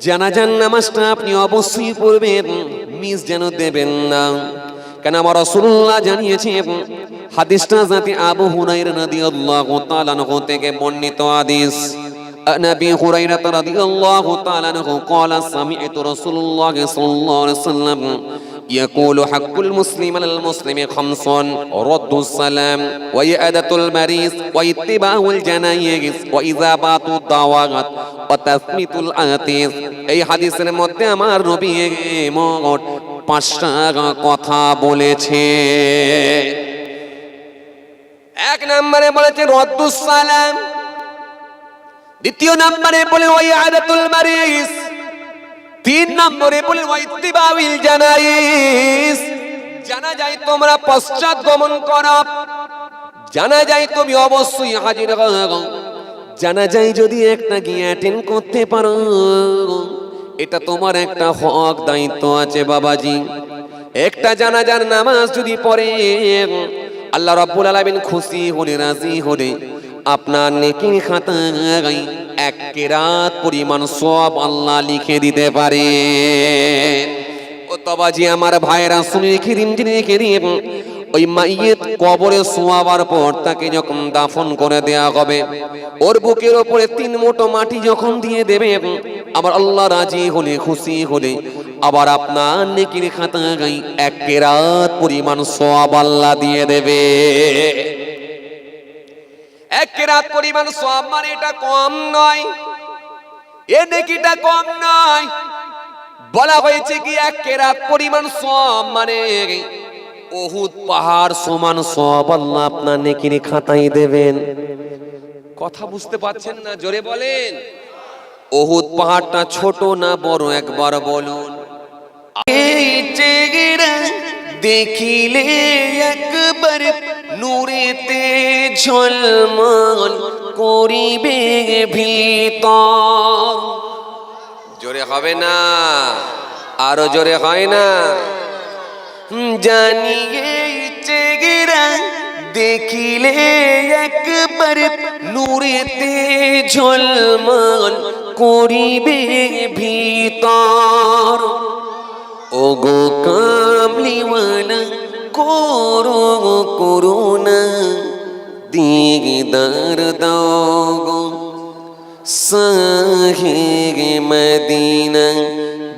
জানাজার নামাজটা আপনি অবশ্যই পড়বেন, মিস যেন দেবেন না। কেন আমার রাসূলুল্লাহ জানিয়েছেন, হাদিসটা যাতে আবু হুরায়রা রাদিয়াল্লাহু তাআলা আনহু থেকে বর্ণিত হাদিস। عن ابي هريره رضي الله تعالى عنه قال سمعت رسول الله صلى الله عليه وسلم يقول حق المسلم على المسلم خمس: رد السلام وإعادة المريض واتباع الجنائز وإجابة الدعوات وتثبيت العاتق। এই হাদিসের মধ্যে আমার নবী মোট 5টা কথা বলেছে। এক নম্বরে বলেছে রদ্দুস সালাম, দ্বিতীয় নম্বরে বলে ওয়াইআদাতুল মারিজ, 3 নম্বরে বলে ওয়াইত্তিবাউল জানাইজ, জানাজায় তোমরা পশ্চাৎ গমন করো, জানাজায় তুমি অবশ্যই হাজির হও। জানাজায় যদি একটা গিয়ে অ্যাটেন্ড করতে পারো, এটা তোমার একটা হক দায়িত্ব আছে বাবাজি। একটা জানাজার নামাজ যদি পড়ে, আল্লাহ রাব্বুল আলামিন খুশি হলে, রাজি হলে আপনার নেকির খাতায় 1 কেরাত পরিমাণ সওয়াব আল্লাহ লিখে দিতে পারে। ও তবাজি আমার ভাইরা শুনে রেখে ওই মাইয়িত কবরে শোয়াবার পর তাকে যখন দাফন করে দেয়া হবে, ওর বুকের উপরে 3 মুঠো মাটি যখন দিয়ে দেবে, আবার আল্লাহ রাজি হলে, খুশি হলে আবার আপনার নেকির খাতায় 1 কেরাত পরিমাণ সওয়াব আল্লাহ দিয়ে দেবে। 1 কেরাত পরিমাণ সওয়াব মানে এটা কম নয়, এ নেকিটা কম নয়। বলা হয়েছে কি 1 কেরাত পরিমাণ সওয়াব মানে উহুদ পাহাড় সমান সওয়াব আল্লাহ আপনার নেকির খাতায় দেবেন। কথা বুঝতে পারছেন না? জোরে বলেন। উহুদ পাহাড়টা ছোট না বড় একবার বলুন। এই চেহারা দেখিলে একবার নূরেতে ঝলমল করিবে ভিতর। জোরে হবে না? আরো জোরে হয় না? জানি এই চেহারা দেখিলে একবার নূরেতে ঝলমল করিবে ভিতর। ওগো কামলিওয়ালা করো করুণা, দিগদার দাও গো শাহে মদিনা,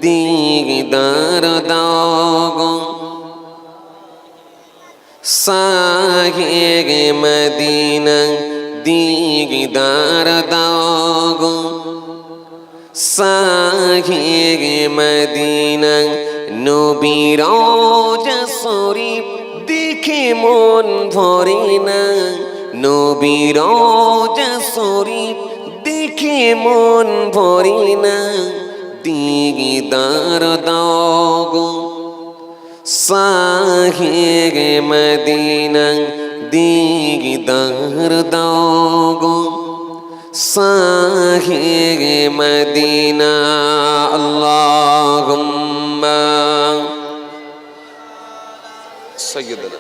দিগদার দাও গো শাহে মদিনা, দিগদার দাও গো শাহে মদিনা। নবীর রওজা শরীফ দেখে মন ভরে না, নবীর রওজা শরীফ দেখে মন ভরে না, দিগদার দাও গো শাহে মদিনা, দিগদার দাও গো শাহে মদিনা। আল্লাহুম্মা সাইয়্যিদানা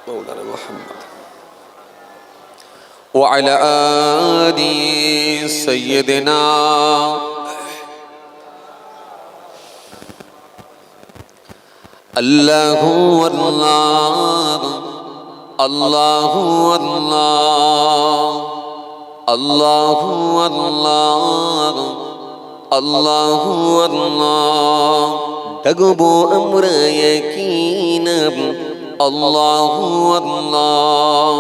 মাওলানা মুহাম্মদ ওয়া আলা আলি সাইয়্যিদিনা। আল্লাহু আল্লাহ, আল্লাহু আল্লাহ, আল্লাহু আল্লাহ, আল্লাহু আল্লাহ। ডাকবো আমরা ইয়াকিনান আল্লাহু আল্লাহ।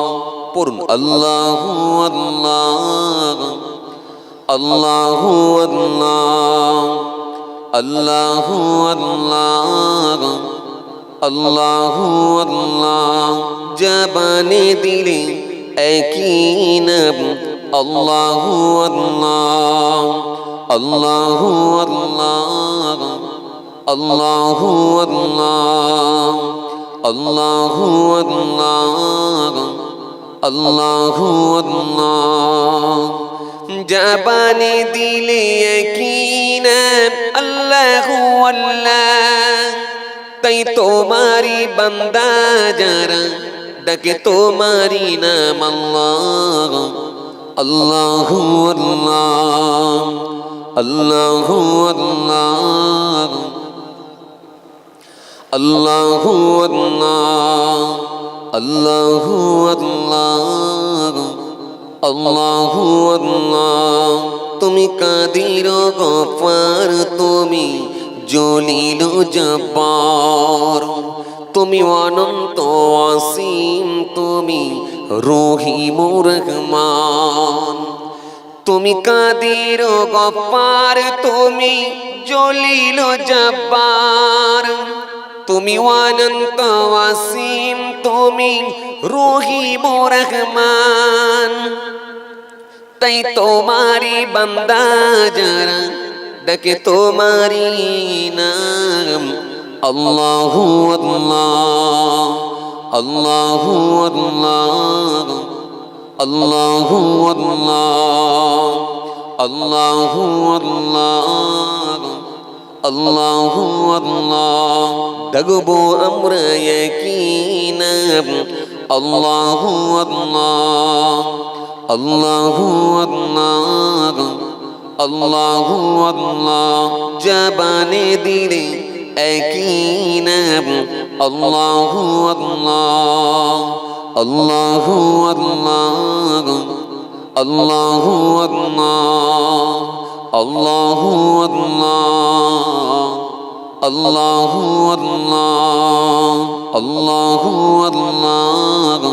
পড়ুন আল্লাহু আল্লাহ, আল্লাহু আল্লাহ, আল্লাহু আল্লাহ, আল্লাহু আল্লাহ। জবানে দিলে ইয়াকিনান আল্লাহু আল্লাহ, আল্লাহু আল্লাহ, আল্লাহু আল্লাহ, আল্লাহু আল্লাহ, আল্লাহু আল্লাহ। জবানে দিলে ইয়াকিনান আল্লাহু আল্লাহ। তাই তোমারি বান্দা যারা ডাকে তোমারি নাম আল্লাহ, আল্লাহু আল্লাহ, আল্লাহু আল্লাহ আল্লাহু আল্লাহ আল্লাহু আল্লাহ আল্লাহু আল্লাহ। তুমি কাদির গফার, তুমি জলিল জব্বার, তুমি অনন্ত অসীম, তুমি রহিম রহমান। তুমি কাদির গফার, তুমি জলিল জব্বার, তুমি অনন্ত অসীম, তুমি রহিম রহমান। তাই তোমারি বান্দা যারা ডাকে তোমারি নাম, আল্লাহু আল্লাহ আল্লাহু আল্লাহ আল্লাহু আল্লাহ আল্লাহু আল্লাহ আল্লাহু আল্লাহ। ডাকবো আমরা একই নাম, আল্লাহু আল্লাহ আল্লাহু আল্লাহ আল্লাহু আল্লাহ। জবানে দিলে একই নাম, আল্লাহু আল্লাহ আল্লাহু আল্লাহ আল্লাহু আল্লাহ আল্লাহু আল্লাহ আল্লাহু আল্লাহ আল্লাহু আল্লাহ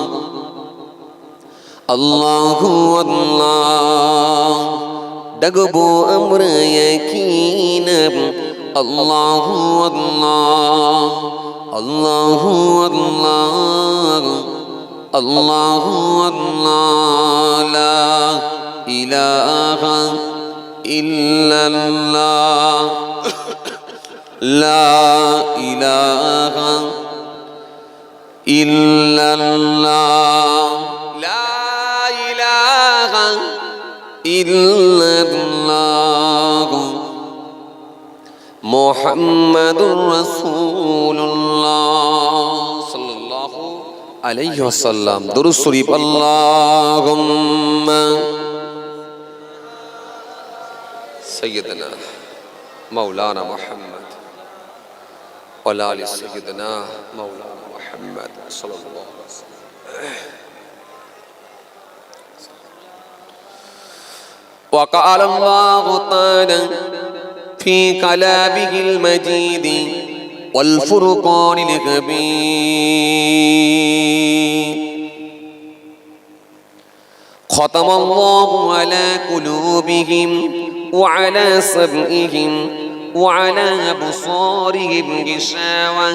আল্লাহু আল্লাহ। ডাকবো আমরা একই নাম, আল্লাহু আল্লাহ আল্লাহু আল্লাহ আল্লাহু আল্লাহ। লা ইলাহা ইল্লাল্লাহ লা ইলাহা ইল্লাল্লাহ লা ইলাহা ইল্লাল্লাহ মুহাম্মাদুর রাসূলুল্লাহ সাল্লাল্লাহু আলাইহি ওয়াসাল্লাম। দুরূদ শরীফ। আল্লাহুম্মা সাইয়্যিদিনা মাওলানা মুহাম্মদ ওয়া আলা আলি সাইয়্যিদিনা মাওলানা মুহাম্মদ সাল্লাল্লাহু আলাইহি ওয়াসাল্লাম। وقال الله تعالى في كلامه المجيد والفرقان الحميد: ختم الله على قلوبهم وعلى سمعهم وعلى أبصارهم غشاوة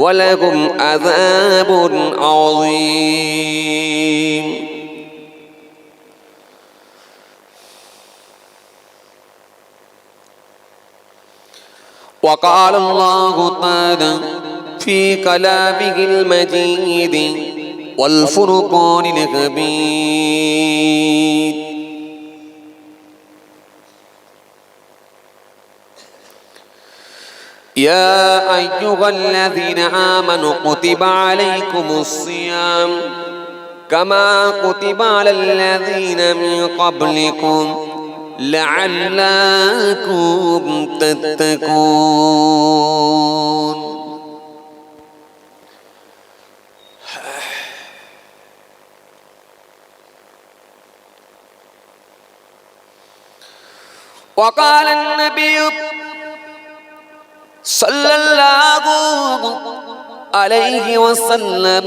ولهم عذاب عظيم. وقال الله تعالى في كلامه المجيد والفرقان الحميد: يا أيها الذين آمنوا كتب عليكم الصيام كما كتب على الذين من قبلكم لعلكم تتقون. وقال النبي صلى الله عليه وسلم: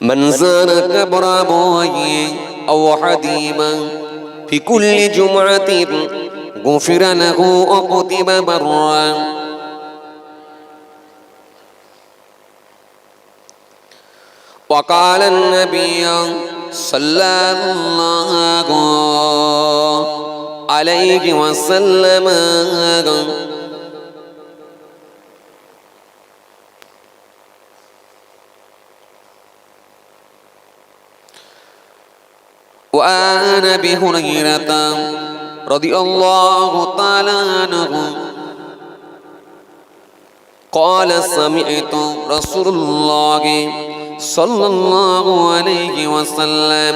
من زار قبر أبويه أو حديما في كل جمعة غفر له وكتب برا. وقال النبي صلى الله عليه وسلم: وعن أبي هريرة رضي الله تعالى عنه قال: سمعت رسول الله সাল্লাল্লাহু আলাইহি ওয়াসাল্লাম।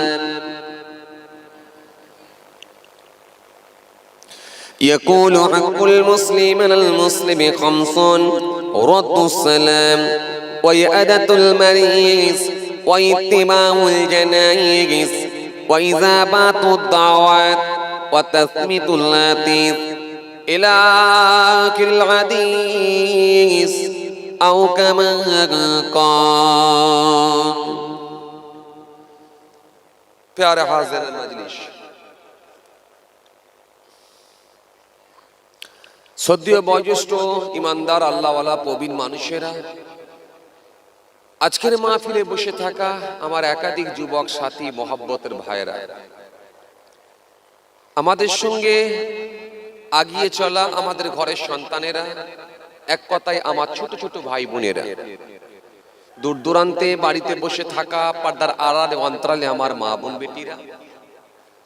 يقول حق المسلم على المسلم خمس: رد السلام، وإعادة المريض، واتباع الجنائز، وإجابة الدعوات، وتثبيت اللطيف، إلى آخر الحديث أو كما قال. प्यारे हाज़िर मजलिस, সদ্য বয়োজ্যেষ্ঠ ইমানদার আল্লাহওয়ালা প্রবীণ মানুষেরা, আজকের মাহফিলে বসে থাকা আমার একাধিক যুবক সাথী মহব্বতের ভাইরা, আমাদের সঙ্গে আগিয়ে চলা আমাদের ঘরের সন্তানেরা, এক কথায় আমার ছোট ছোট ভাই বোনেরা, দূর দূরান্তে বাড়িতে বসে থাকা পর্দার আড়ালে অন্তরালে আমার মা বোন বেটিরা,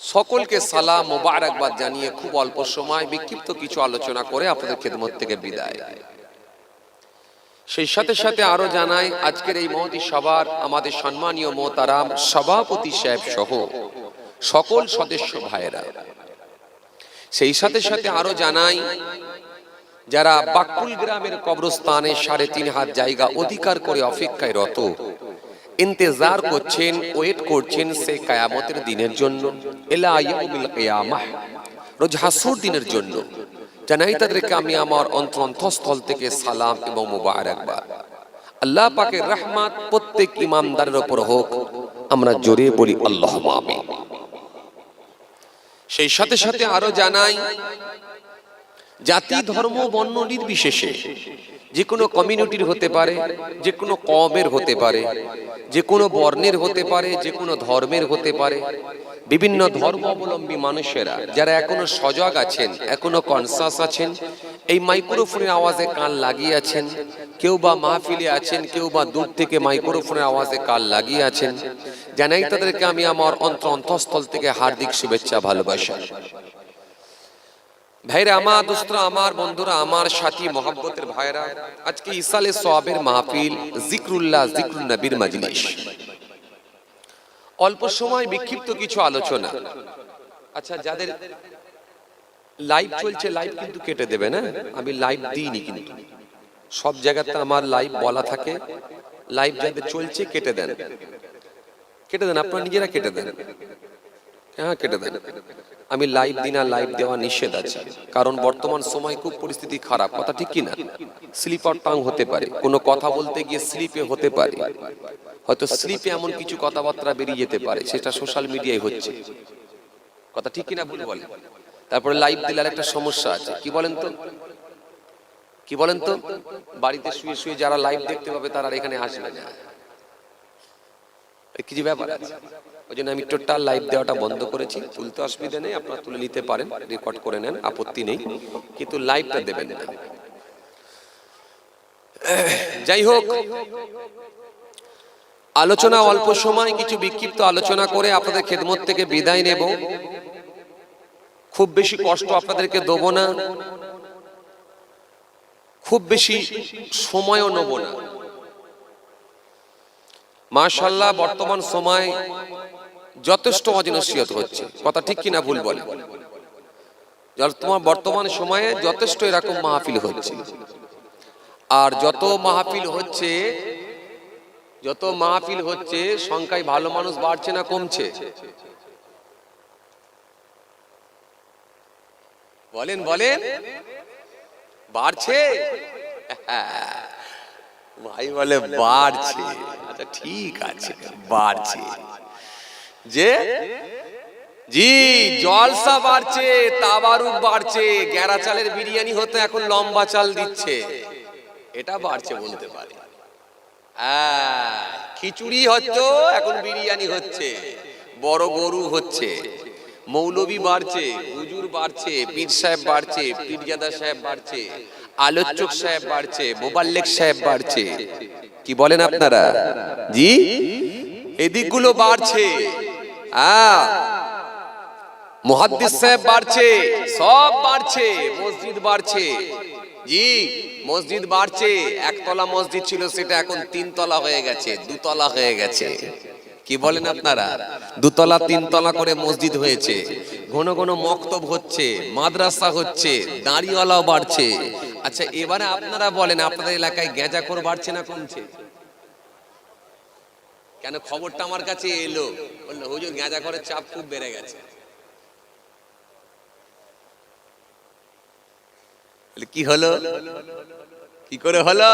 সকলকে সালাম মোবারকবাদ জানিয়ে খুব অল্প সময় বিক্ষিপ্ত কিছু আলোচনা করে আপনাদের খেদমত থেকে বিদায়। সেই সাথে সাথে আরো জানাই, আজকের এই মহতী সভার আমাদের সম্মানীয় মোহতারাম সভাপতি সাহেব সহ সকল সদস্য ভাইয়েরা, সেই সাথে সাথে আরো জানাই, যারা বাকুল গ্রামের কবরস্থানে 3.5 হাত জায়গা অধিকার করে অপেক্ষায় রত, ইন্তজার করছেন, ওয়েট করছেন সে কিয়ামতের দিনের জন্য, ইলা ইয়াউমিল কিয়ামাহ, রোজ হাসুর দিনের জন্য, জানাই তাদেরকে আমি আমার অন্তঃস্থল থেকে সালাম এবং মুবারকবাদ। আল্লাহ পাকের রহমত প্রত্যেক ইমানদারের উপর হোক, আমরা জোরে বলি আল্লাহুম্মা আমিন। সেই সাথে সাথে আরো জানাই, জাতি ধর্ম বর্ণ নির্বিশেষে যে কোনো কমিউনিটির হতে পারে, যে কোনো কওমের হতে পারে, যে কোনো বর্ণের হতে পারে, যে কোনো ধর্মের হতে পারে, বিভিন্ন ধর্মাবলম্বী মানুষেরা যারা এখনো সজাগ আছেন, এখনো কনসাস আছেন, এই মাইক্রোফোনের আওয়াজে কান লাগিয়ে আছেন, কেউ বা মাহফিলে আছেন, কেউ বা দূর থেকে মাইক্রোফোনের আওয়াজে কান লাগিয়ে আছেন, জানাই তাদেরকে আমি আমার অন্তঃস্থল থেকে হার্দিক শুভেচ্ছা ভালোবাসা। ভাইরা আমার, দোস্তরা আমার, বন্ধুরা আমার, সাথী মহব্বতের ভাইরা, আজকে ইসালে সওয়াবের মাহফিল, জিকরুল্লাহ, জিকরুন নবীর মজলিস। অল্প সময় বিক্ষিপ্ত কিছু আলোচনা। আচ্ছা, যাদের লাইভ চলছে লাইভ কিন্তু কেটে দেবে না, আমি লাইভ দিইনি কিন্তু, সব জায়গাতে আমার লাইভ বলা থাকে, লাইভ যাদের চলছে কেটে দেন, কেটে দেন, আপনারা নিজেরা কেটে দেন, হ্যাঁ কেটে দেন। আমি লাইভ দিনা, লাইভ দেওয়া নিষেধ আছে, কারণ বর্তমান সময় খুব পরিস্থিতি খারাপ, কথা ঠিক কিনা? স্লিপার টাং হতে পারে, কোনো কথা বলতে গিয়ে স্লিপে হতে পারে, হয়তো স্লিপে এমন কিছু কথাবার্তা বেরিয়ে যেতে পারে, সেটা সোশ্যাল মিডিয়ায় হচ্ছে, কথা ঠিক কিনা ভুল বলে। তারপরে লাইভ দিলে আরেকটা সমস্যা আছে, কি বলেন তো, কি বলেন তো, বাড়িতে শুয়ে শুয়ে যারা লাইভ দেখতে পাবে তারা এখানে আসবে না, কিছু ব্যাপার আছে। ওই জন্য আমি টোটাল লাইভ দেওয়াটা বন্ধ করেছি। তুলতে অসুবিধা নেই, আপনারা তুলে নিতে পারেন, রেকর্ড করে নেন, আপত্তি নেই, কিন্তু লাইভটা দেবেন না। যাই হোক, আলোচনা অল্প সময় কিছু বিক্ষিপ্ত আলোচনা করে আপনাদের খেদমত থেকে বিদায় নেব। খুব বেশি কষ্ট আপনাদেরকে দেব না, খুব বেশি সময়ও নেব না। মাশাআল্লাহ, বর্তমান সময় যথেষ্ট অজনসিয়ত হচ্ছে, কথা ঠিক কিনা ভুল বলে। তোমার বর্তমান সময়ে যথেষ্ট এরকম মাহফিল হচ্ছে, আর যত মাহফিল হচ্ছে, যত মাহফিল হচ্ছে, সংখ্যায় ভালো মানুষ বাড়ছে না কমছে? বলেন বলেন, বাড়ছে? ভাই বলে বাড়ছে, আচ্ছা ঠিক আছে, বাড়ছে যে, জি জলসা বাড়ছে, তাবারুক বাড়ছে, গেরা চালের বিরিয়ানি হতে এখন লম্বা চাল দিচ্ছে, এটা বাড়ছে বলতে পারে। খিচুড়ি হচ্ছে এখন বিরিয়ানি হচ্ছে, বড় গরু হচ্ছে, মৌলবি বাড়ছে, হুজুর বাড়ছে, পীর সাহেব বাড়ছে, পীরজাদা সাহেব বাড়ছে, আলোচক সাহেব বাড়ছে, মোবাল্লেক সাহেব বাড়ছে, কি বলেন আপনারা? জি, এদিকগুলো বাড়ছে, মুহাদ্দিস সাহেব বাড়ছে, সব বাড়ছে, মসজিদ বাড়ছে, জি, মসজিদ বাড়ছে। একতলা মসজিদ ছিল সেটা এখন 3 তলা হয়ে গেছে, 2 তলা হয়ে গেছে। কি বলেন আপনারা? 2 তলা 3 তলা করে মসজিদ হয়েছে। ঘন ঘন মক্তব হচ্ছে, মাদ্রাসা হচ্ছে, দাঁড়িওয়ালাও বাড়ছে। আচ্ছা এবারে আপনারা বলেন আপনাদের এলাকায় গেঁজাখোর বাড়ছে না কমছে? কেন খবরটা আমার কাছে এলো, বললো হুজুর গেঁজাখোরের চাপ খুব বেড়ে গেছে। কি হলো, কি করে হলো?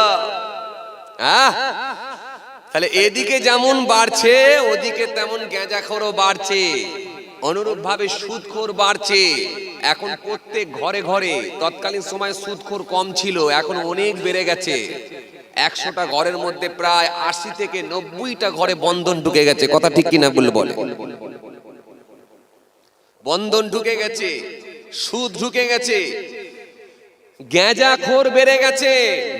তাহলে এদিকে যেমন বাড়ছে ওদিকে তেমন গেঁজাখোরও বাড়ছে, অনুরূপ ভাবে সুদখোর বাড়ছে। এখন প্রত্যেক ঘরে ঘরে, তৎকালীন সময় সুদখোর কম ছিল, এখন অনেক বেড়ে গেছে। 100টা ঘরের মধ্যে প্রায় 80 থেকে 90টা ঘরে বন্ধন ঢুকে গেছে। কথা ঠিক কিনা বলে বন্ধন ঢুকে গেছে, সুদ ঢুকে গেছে, গেঁজাখোর বেড়ে গেছে,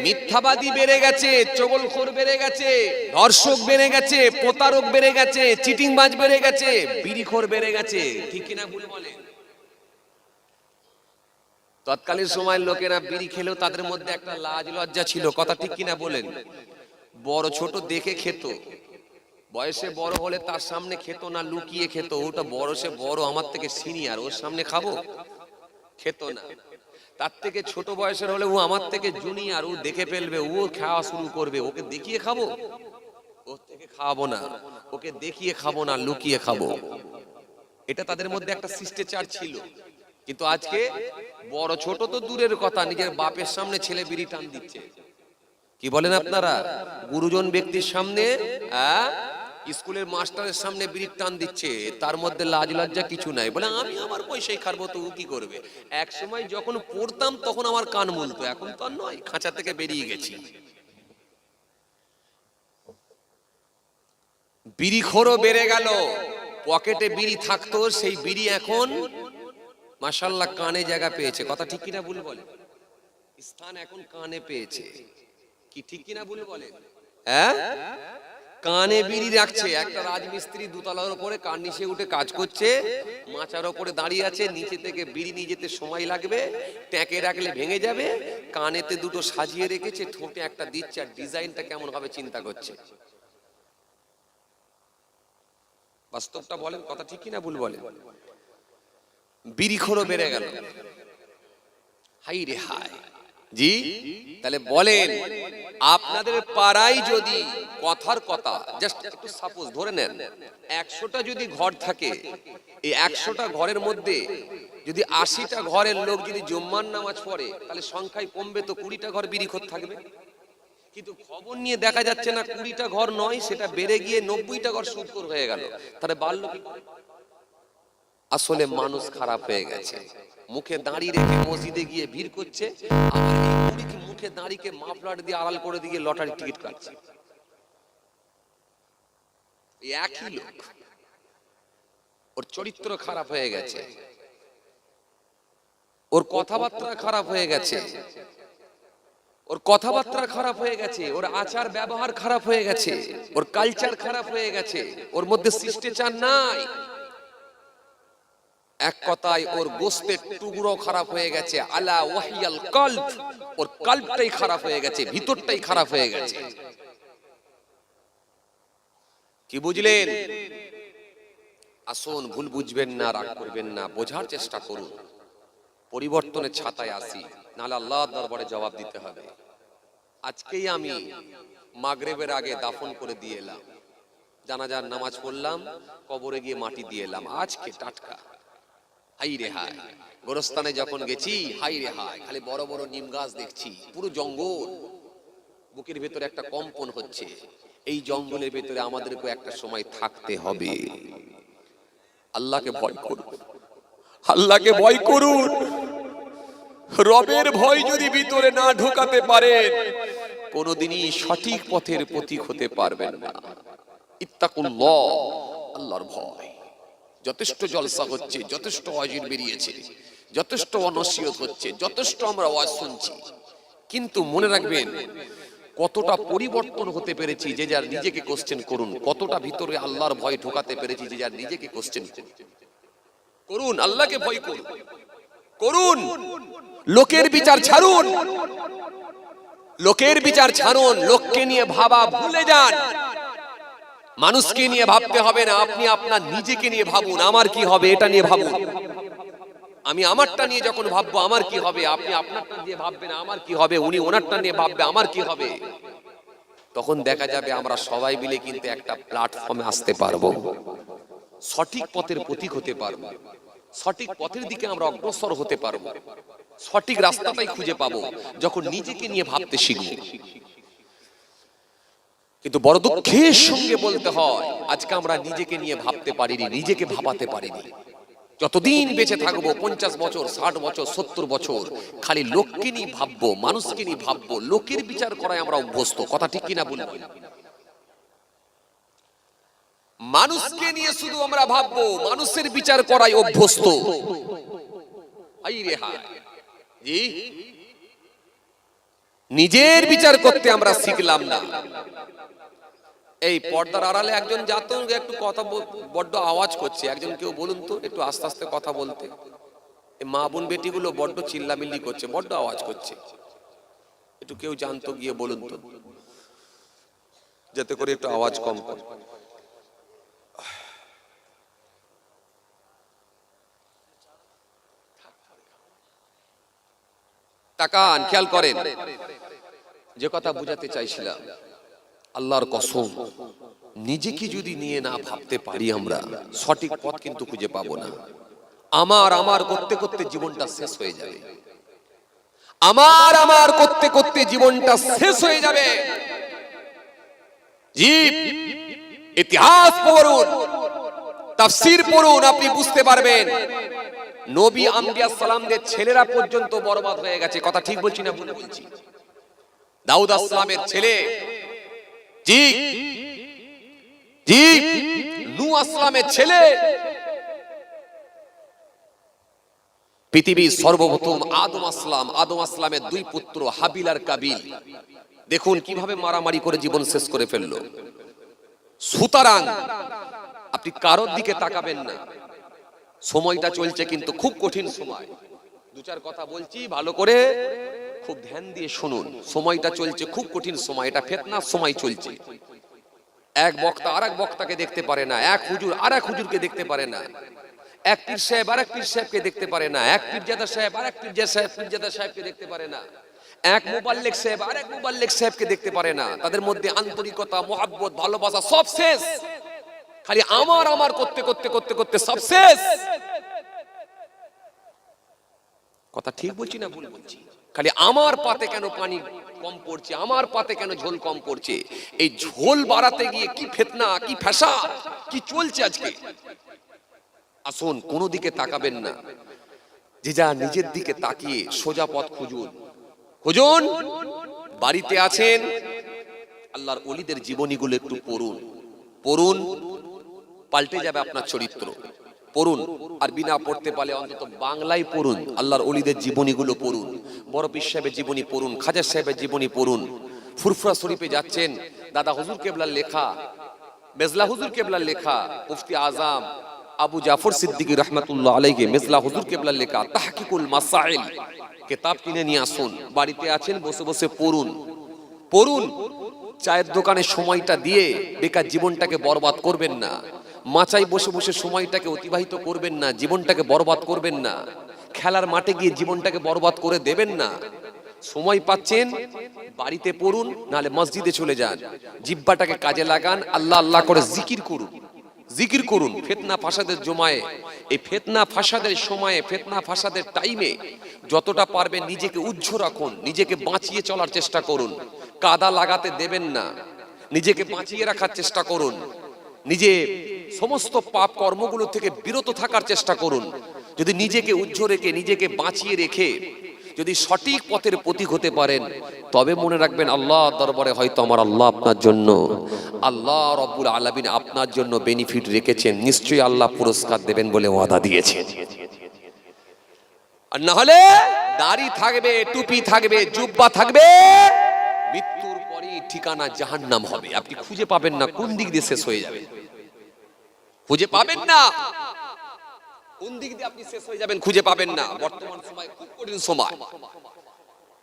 মিথ্যাবাদী বেড়ে গেছে, চগলখোর বেড়ে গেছে, ধর্ষক বেড়ে গেছে, প্রতারক বেড়ে গেছে, চিটিংবাজ বেড়ে গেছে, বিড়িখোর বেড়ে গেছে। ঠিক কিনা ভুল বলেন? তৎকালীন সময়ের লোকেরা বিড়ি খেলেও তাদের মধ্যে একটা লাজ লজ্জা ছিল। কথা ঠিক কিনা বলেন? বড় ছোট দেখে খেত, বয়সে বড় হলে তার সামনে খেত না, লুকিয়ে খেত। ওটা বয়সে বড়, আমার থেকে সিনিয়র, ওর সামনে খাবো, খেত না। তার থেকে ছোট বয়সের হলে ও আমার থেকে জুনিয়র, ও দেখে ফেলবে, ও খাওয়া শুরু করবে, ওকে দেখিয়ে খাবো, ওর থেকে খাওয়াবো না, ওকে দেখিয়ে খাবো না, লুকিয়ে খাবো। এটা তাদের মধ্যে একটা শিষ্টাচার ছিল। কিন্তু আজকে বড় ছোট তো দূরের কথা, নিজের বাপের সামনে ছেলে বিড়ি টান দিচ্ছে। কি বলেন আপনারা? গুরুজন ব্যক্তির সামনে, স্কুলের মাস্টারের সামনে বিড়ি টান দিচ্ছে, তার মধ্যে লাজ লজ্জা কিছু নাই। বলে আমি আমার পয়সায় খাবো, তো ও কি করবে? এক সময় যখন পড়তাম তখন আমার কান মুলতো, এখন তো আর নয়, খাঁচা থেকে বেরিয়ে গেছি। বিড়িখোরও বেড়ে গেল। পকেটে বিড়ি থাকতো, সেই বিড়ি এখন মাশাআল্লাহ কানে জায়গা পেয়েছে। কথা ঠিক কিনা ভুল বলে? স্থান এখন কানে পেয়েছে। কি ঠিক কিনা ভুল বলে? কানে বিড়ি রাখছে। একটা রাজমিস্ত্রি 2 তলার উপরে কার্নিশে উঠে কাজ করছে, মাচার উপরে দাঁড়িয়ে আছে, নিচে থেকে বিড়ি নিয়ে যেতে সময় লাগবে, ট্যাঁকে রাখলে ভেঙে যাবে, কানেতে 2টো সাজিয়ে রেখেছে, ঠোঁটে একটা দিচ্ছে, আর ডিজাইনটা কেমন হবে চিন্তা করছে। বাস্তবটা বলেন, কথা ঠিক কিনা ভুল বলে? বিড়িখোরও বেড়ে গেল। হাই রে হাই। জি, তাহলে বলেন আপনাদের পাড়ায় যদি কথার কথা, জাস্ট একটু সাপোজ ধরে নেন, 100টা যদি ঘর থাকে, এই 100টা ঘরের মধ্যে যদি 80টা ঘরের লোক যদি জুম্মার নামাজ পড়ে, তাহলে সংখ্যায় কমবে তো 20টা ঘর বিড়িখোর থাকবে। কিন্তু খবর নিয়ে দেখা যাচ্ছে না 20টা ঘর নয়, সেটা বেড়ে গিয়ে 90টা ঘর সুদখোর হয়ে গেল। তাহলে বাড়লো কি? আসলে মানুষ খারাপ হয়ে গেছে। মুখে দাঁড়ি রেখে মসজিদে গিয়ে ভিড় করছে, আবার এই বুড়িকে মুখে দাঁড়িকে মাফলার দিয়ে আড়াল করে দিয়ে লটারি টিকিট কাটছে। একই লোক, ওর চরিত্র খারাপ হয়ে গেছে, ওর কথাবার্তা খারাপ হয়ে গেছে, ওর কথাবার্তা খারাপ হয়ে গেছে, ওর আচার ব্যবহার খারাপ হয়ে গেছে, ওর কালচার খারাপ হয়ে গেছে, ওর মধ্যে শিষ্টাচার নাই। এক কথায় ওর গোস্তের টুকরো খারাপ হয়ে গেছে। আলা ওয়াহিয়াল কলব, ওর কলবটাই খারাপ হয়ে গেছে, ভিতরটাই খারাপ হয়ে গেছে। কি বুঝলেন? আসুন, ভুল বুঝবেন না, রাগ করবেন না, বোঝার চেষ্টা করুন। পরিবর্তনের ছাতায় আসি, নাহলে আল্লাহর দরবারে জবাব দিতে হবে। আজকেই আমি মাগরিবের আগে দাফন করে দিয়ে এলাম, জানাজার নামাজ পড়লাম, কবরে গিয়ে মাটি দিয়ে এলাম, আজকে টাটকা। হাই রে হাই, গোরস্থানে যখন গেছি, হাই রে হাই, খালি বড় বড় নিম গাছ দেখছি, পুরো জঙ্গল, বুকের ভেতরে একটা কম্পন হচ্ছে। এই জঙ্গলের ভেতরে আমাদেরকে একটা সময় থাকতে হবে। আল্লাহকে ভয় করুন, আল্লাহকে ভয় করুন। রবের ভয় যদি ভিতরে না ঢোকাতে পারেন, কোনদিনই সঠিক পথের পথিক হতে পারবেন না। ইত্তাকুল্লাহ, আল্লাহর ভয়। যথেষ্ট জলসা হচ্ছে, যথেষ্ট ওয়াজির বেরিয়েছে, যথেষ্ট নসিহত হচ্ছে, যথেষ্ট আমরা ওয়াজ শুনছি, কিন্তু মনে রাখবেন কতটা পরিবর্তন হতে পেরেছি যে যার নিজেকে কোশ্চেন করুন। কতটা ভিতরে আল্লাহর ভয় ঢোকাতে পেরেছি যে যার নিজেকে কোশ্চেন করুন। আল্লাহকে ভয় করুন। করুন, লোকের বিচার ছাড়ুন, লোকের বিচার ছাড়ুন, লোককে নিয়ে ভাবা ভুলে যান। মানুষকে নিয়ে ভাবতে হবে না, আপনি আপনার নিজেকে নিয়ে ভাবুন, আমার কি হবে এটা নিয়ে ভাবুন। আমি আমারটা নিয়ে যখন ভাববো আমার কি হবে, আপনি আপনারটা নিয়ে ভাববেন আমার কি হবে, উনি ওনারটা নিয়ে ভাববে আমার কি হবে, তখন দেখা যাবে আমরা সবাই মিলে কিন্তু একটা প্ল্যাটফর্মে আসতে পারবো, সঠিক পথের প্রতীক হতে পারবো, সঠিক পথের দিকে আমরা অগ্রসর হতে পারবো, সঠিক রাস্তাটাই খুঁজে পাবো যখন নিজেকে নিয়ে ভাবতে শিখব। কিন্তু বড় দুঃখের সঙ্গে বলতে হয় আজকে আমরা নিজেকে নিয়ে ভাবতে পারিনি, নিজেকে ভাবাতে পারিনি। যতদিন বেঁচে থাকবো 50 বছর, 60 বছর, 70 বছর খালি লোককে নিয়ে ভাববো, মানুষকে নিয়ে ভাববো, লোকের বিচার করায় আমরা অভ্যস্ত। কথা ঠিক কিনা বলবো? মানুষকে নিয়ে শুধু আমরা ভাববো, মানুষের বিচার করাই অভ্যস্ত। হাই রে হাই, জি, নিজের বিচার করতে আমরা শিখলাম না। এই পর্দার আড়ালে একজন যাত, একটু কথা বড্ড আওয়াজ করছে, একজন কেউ বলুন তো একটু আস্তে আস্তে কথা বলতে। মা বোন বেটিগুলো বড্ড চিল্লামিল্লি করছে, বড্ড আওয়াজ করছে, একটু কেউ জানতো গিয়ে বলুন তো, যাতে করে একটু আওয়াজ কম করে। তাকান, খেয়াল করেন, যে কথা বুঝাতে চাইছিলাম, আল্লাহর কসম, নিজেকে যদি নিয়ে না ভাবতে পারি আমরা সঠিক পথ কিন্তু খুঁজে পাবো না। আমার আমার করতে করতে জীবনটা শেষ হয়ে যাবে, আমার আমার করতে করতে জীবনটা শেষ হয়ে যাবে। জি, ইতিহাস পড়ুন, তাফসীর পড়ুন, আপনি বুঝতে পারবেন নবী আম্বিয়া সালামদের ছেলেরা পর্যন্ত বরবাদ হয়ে গেছে। কথা ঠিক বলছি না ভুল বলছি? দাউদ আসলামের ছেলে, জি জি, নূহ আসলামের ছেলে, পৃথিবীর সর্বপ্রথম আদম আসলাম, আদম আসলামের দুই পুত্র হাবিল আর কাবিল, দেখুন কিভাবে মারামারি করে জীবন শেষ করে ফেললো। সুতরাং আপনি কারোর দিকে তাকাবেন না, সময়টা চলছে কিন্তু খুব কঠিন সময়। দু চার কথা বলছি, ভালো করে খুব ধ্যান দিয়ে শুনুন। সময়টা চলছে খুব কঠিন সময়, এটা ফিতনার সময় চলছে। এক বক্তা আর এক বক্তাকে দেখতে পারে না, এক হুজুর আর এক হুজুরকে দেখতে পারে না, এক পীর সাহেব আর এক পীর সাহেবকে দেখতে পারে না, এক পীরজাদা সাহেব আর এক পীরজাদা সাহেবকে দেখতে পারে না, এক মুবাল্লিগ সাহেব আর এক মুবাল্লিগ সাহেবকে দেখতে পারে না। তাদের মধ্যে আন্তরিকতা, মহব্বত, ভালোবাসা সব শেষ। খালি আমার আমার করতে করতে করতে করতে সব শেষ। কথা ঠিক বলছি না ভুল বলছি? খালি আমার পাতে কেন পানি কম পড়ছে, আমার পাতে কেন ঝোল কম পড়ছে, এই ঝোল বাড়াতে গিয়ে কি ফিতনা, কি ফাসাদ, কি চলছে আজকে। আসুন, কোনো দিকে তাকাবেন না, যে যা নিজের দিকে তাকিয়ে সোজা পথ খুঁজুন। খুঁজুন, বাড়িতে আছেন, আল্লাহর ওলিদের জীবনীগুলো একটু পড়ুন, পড়ুন, পাল্টে যাবে আপনার চরিত্র। পড়ুন, আর বিনা পড়তে পারলে অন্তত বাংলায় পড়ুন, আল্লাহর ওলিদের জীবনীগুলো পড়ুন, বড় পীর সাহেবের জীবনী পড়ুন, খাজা সাহেবের জীবনী পড়ুন। ফুরফুরা শরীফে যাচ্ছেন, দাদা হুজুর কেবলার লেখা, মেজলা হুজুর কেবলার লেখা, মুফতি আজম আবু জাফর সিদ্দিকী রহমাতুল্লাহ আলাইহি মেজলা হুজুর কেবলার লেখা তাহকিকুল মাসাইল কিতাব কিনে নিয়ে আসুন। বাড়িতে আছেন, বসে বসে পড়ুন, পড়ুন। চায়ের দোকানে সময়টা দিয়ে বেকার জীবনটাকে বরবাদ করবেন না, মাচায় বসে বসে সময়টাকে অতিবাহিত করবেন না, জীবনটাকে বরবাদ করবেন না, খেলার মাঠে গিয়ে জীবনটাকে বরবাদ করে দেবেন না। সময় পাচ্ছেন বাড়িতে পড়ুন, নাহলে মসজিদে চলে যান, জিহ্বাটাকে কাজে লাগান, আল্লাহ আল্লাহ করে জিকির করুন, জিকির করুন। ফিতনা ফাসাদের জমায়ে, এই ফিতনা ফাসাদের সময়ে, ফিতনা ফাসাদের টাইমে যতটা পারবেন নিজেকে উজ্জ্ব রাখুন, নিজেকে বাঁচিয়ে চলার চেষ্টা করুন, কাদা লাগাতে দেবেন না, নিজেকে বাঁচিয়ে রাখার চেষ্টা করুন, নিজে সমস্ত পাপ কর্মগুলো থেকে বিরত থাকার চেষ্টা করুন। যদি নিজেকে উজ্জ্ব রেখে, নিজেকে বাঁচিয়ে রেখে যদি সঠিক পথের প্রতীক হতে পারেন, তবে মনে রাখবেন আল্লাহ দরবারে হয়তো আমার আল্লাহ আপনার জন্য, আল্লাহ রব্বুল আলামিন আপনার জন্য বেনিফিট রেখেছেন, নিশ্চয়ই আল্লাহ পুরস্কার দেবেন বলে ওয়াদা দিয়েছেন। আর না হলে দাড়ি থাকবে, টুপি থাকবে, জুব্বা থাকবে, মৃত্যুর পরে ঠিকানা জাহান্নাম হবে। আপনি খুঁজে পাবেন না কোন দিক দিয়ে শেষ হয়ে যাবে, খুঁজে পাবেন না। কোন দিক দিয়ে আপনি শেষ হয়ে যাবেন খুঁজে পাবেন না। বর্তমান সময় খুব কঠিন সময়।